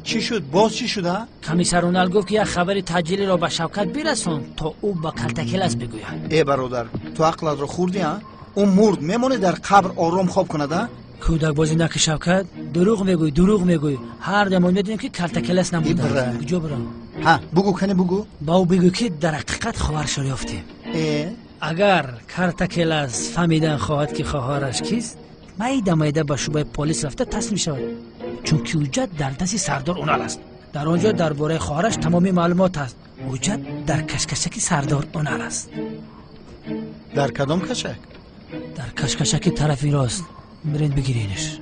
چی شد؟ باز چی شده؟ کمیسر اونال گفت که یک خبر تجلی را به شوکت برسون تا او با کلتکلس بگوید. برادر تو عقلت رو خوردی ها؟ اون مرد میمونه در قبر آرام خواب کنه؟ کودک بازی نکن شوکت، دروغ میگوی. هر دمان میدونیم که کلتکلس نبوده. کجا برم؟ بگو کنه بگو. با او بگو که در حقیقت خواهرش یافتیم. اگر کلتکلس فهمیدن خواهد که خواهرش کیست، مایده به شعبه پلیس رفته تصمیم شود، چون که اوجت در دست سردار اونال است. در آنجا درباره خواهرش تمامی معلومات است. حجت در کشکشک سردار اونال است. در کدام کشک؟ در کشکشک طرفی راست. برین بگیرینش.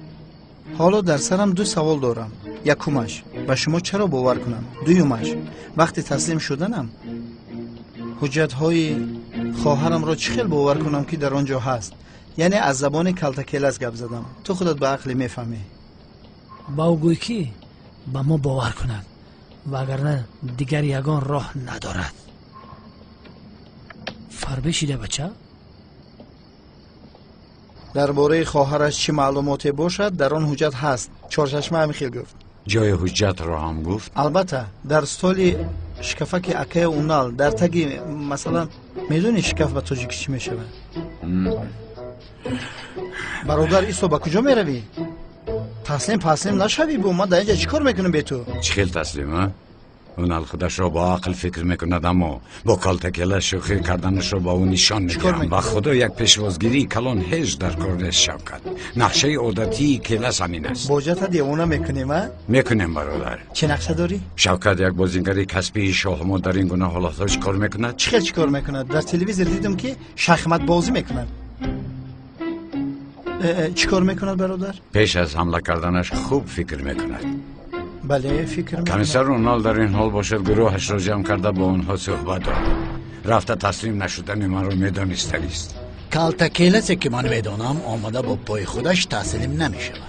حالا در سرم دو سوال دارم. یکمش به شما چرا باور کنم؟ دویمش وقتی تسلیم شدنم حجت های خواهرم را چه خیل باور کنم که در آنجا هست؟ یعنی از زبان کلتکلس گپ زدم. تو خودت به عقل میفهمی. با او گوی که با ما باور کند وگرنه دیگر یگان راه ندارد. فربشیده بچه؟ درباره خواهرش چه معلوماتی باشد در آن حجت هست. چهارچشمه همین خیل گفت. جای حجت را هم گفت؟ البته در ستولی شکفک اکه اونال در تگی مثلا میدونی شکف به تاجیکی چی میشه؟ برادر ایسو با کجا میروی؟ تسلیم نشوی با ما در اینجا چی کار میکنم به تو؟ چی خیل تسلیم ها؟ اونال خودش را با عقل فکر میکند اما با کالتکله شوخی کردنش را با اون نشان میدهم و خدا یک پیشوازگیری کلان هیچ در کار شوکت. نقشه عادتی کلاس همین است. باجت دیوانه میکنیم ها؟ میکنیم برادر. چه نقشه داری؟ شوکت یک بازیگری کسبی شاه ما در این گونه حالات چی کار میکند؟ چی کار میکند؟ در تلویزیون دیدم که شخمت بازی میکند. چی کار میکند برادر؟ پیش از حمله کردنش خوب فکر میکند. بله فکر میکنم. کمیسر اونال در این حال باشد گروهش را جمع کرده با اونها صحبت دارد. رفته تسلیم نشدن من رو میدانسته است. کالتکلسی که من میدانم آمده با پای خودش تسلیم نمیشود.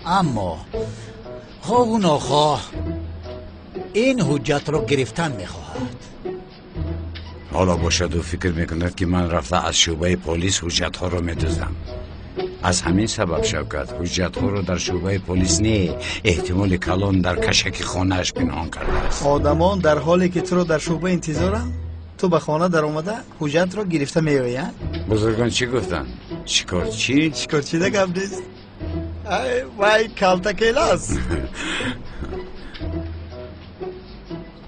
اما خواه و ناخواه این حجت را گرفتن میخواهد. حالا باشد و فکر میکند که من رفته از شعبه پلیس حجت ها را میدزدم. از همین سبب شوکت حجت ها رو در شعبه پلیس نه احتمال کلان در کشک خانهش پنهان کرده است. آدمان در حالی که تو رو در شعبه انتظارم تو به خانه در اومده حجت رو گرفته میوی. بزرگان چی گفتن؟ شکار چی ده گفت نیست. وای کالتکلاس.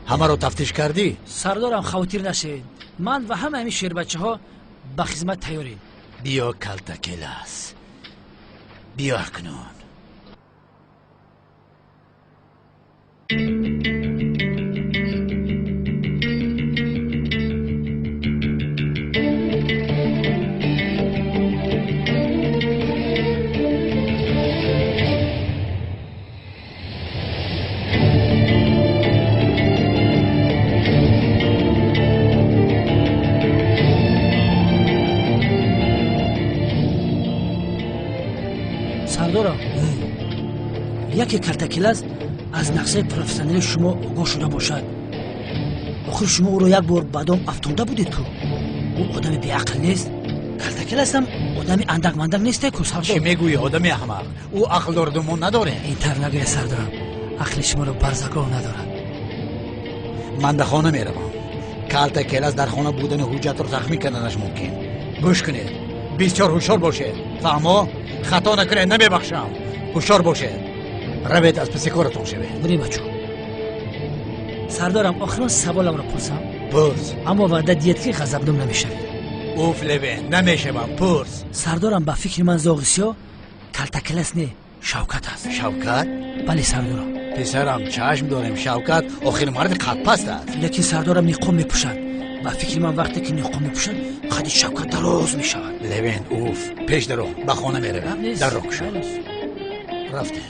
همه رو تفتیش کردی؟ سردارم خاطر نشید. من و همه همین شیر بچه ها به خدمت تیاریم. بیا کالتکلاس بیا اکنون. سردارم یکی کالتکلاس از نقشه پروفسیونل شما آگاه شده باشد. آخر شما او را یک بار بدام افتونده بودید تو. او آدم بیعقل نیست. کالتکلاس هم آدم اندک مندک نیسته که سردار. چی میگویی آدم احمق؟ او عقل دارد و ما نداره. اینطور نگوی سردارم. عقل شما را برزگاه ندارد. من در خانه میروم. کالتکلاس در خانه بودن حجت را زخمی کردنش ممکن. گوش کنید. بسیار هوشیار باشید. فهمو؟ خطا نکنید نمیبخشم. هوشیار باشید. روید از پس کارتون شوید. بری بچو. سردارم آخران سوالم را پرسم. پرس. اما وعده دید که غضبناک نمیشوید. اوف لبین نمیشوم. پرس. سردارم با فکر من زاغسیا کالتکلاس نه شوکت است. شوکت؟ بله سردارم. پسرم چشم داریم شوکت آخر مرد قد پست است. لیکن سردارم نقاب میپوشد. با فکر من وقتی که نقاب میپوشد قد شوکت دراز میشود. لبین اوف پیش درو به خانه میروم. در رو کشم. رفته.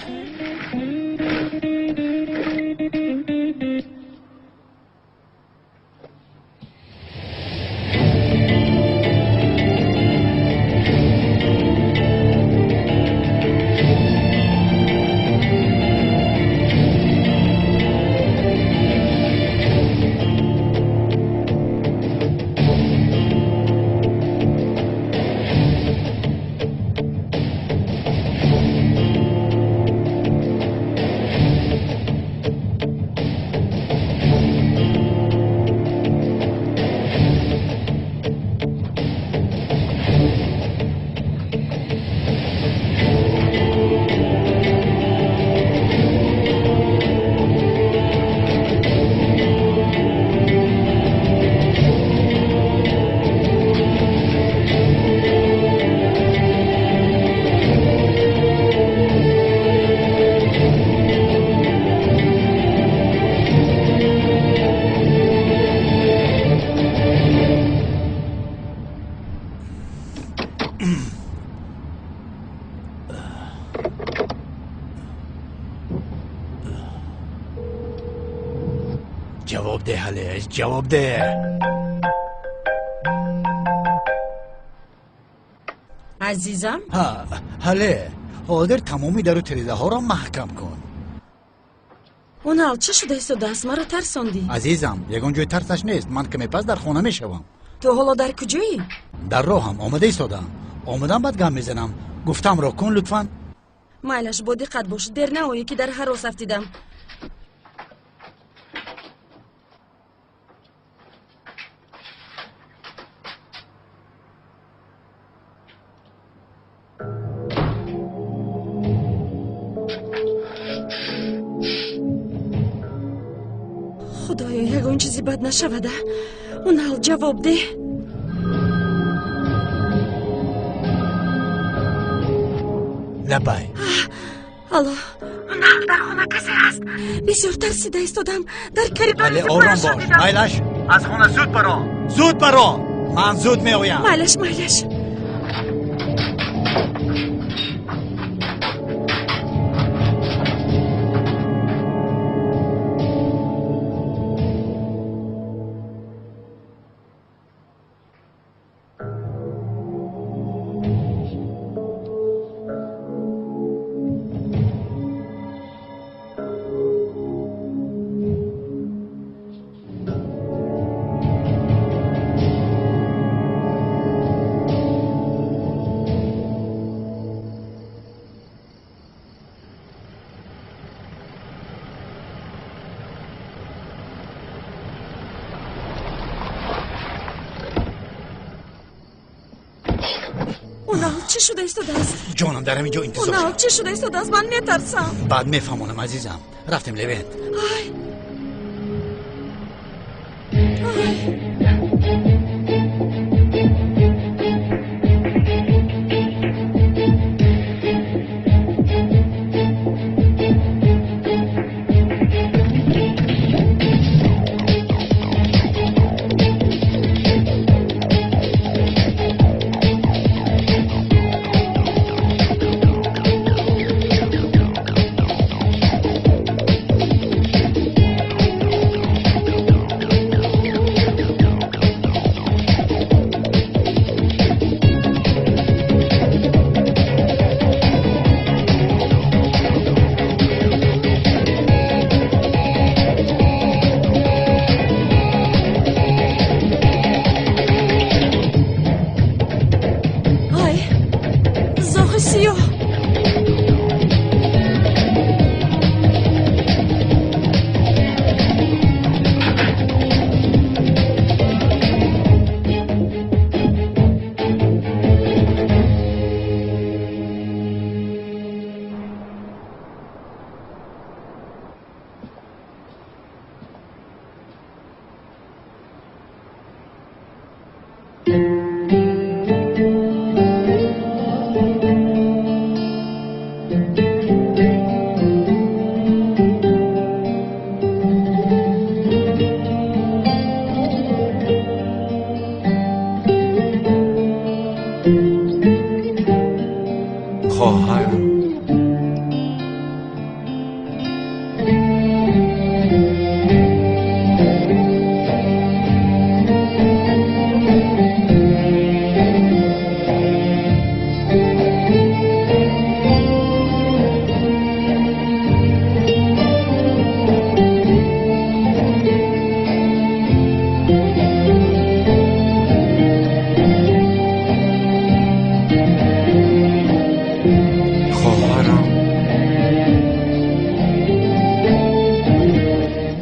جواب ده حالش، جواب ده. عزیزم ها حاله حاضر تمامی در و تریزه ها را محکم کن. اون حال چه شده ایست و دست مرا ترساندی؟ عزیزم یگان جای ترسش نیست، من کمی پس در خانه می شوم. تو حالا در کجایی؟ در راهم آمده ایستادم، آمدم بعد گم میزنم. گفتم را کن لطفا. مایلش با دقت باش، در نهایی که در هراس افتیدم. خدایا یگان چیزی بد نشوده. اون حال جواب ده. لبای الله، اون حال در خانه کسی هست. بسیار ترسیده ایستادم. در کریدور حاله آرام باش. مایلش از خانه زود برو، زود برو. من زود می آیم. مایلش چی شده ایستاده است؟ جانم در همینجا انتظار نه چی شده ایستاده است؟ من میترسم. بعد میفهمونم عزیزم. رفتیم لبند.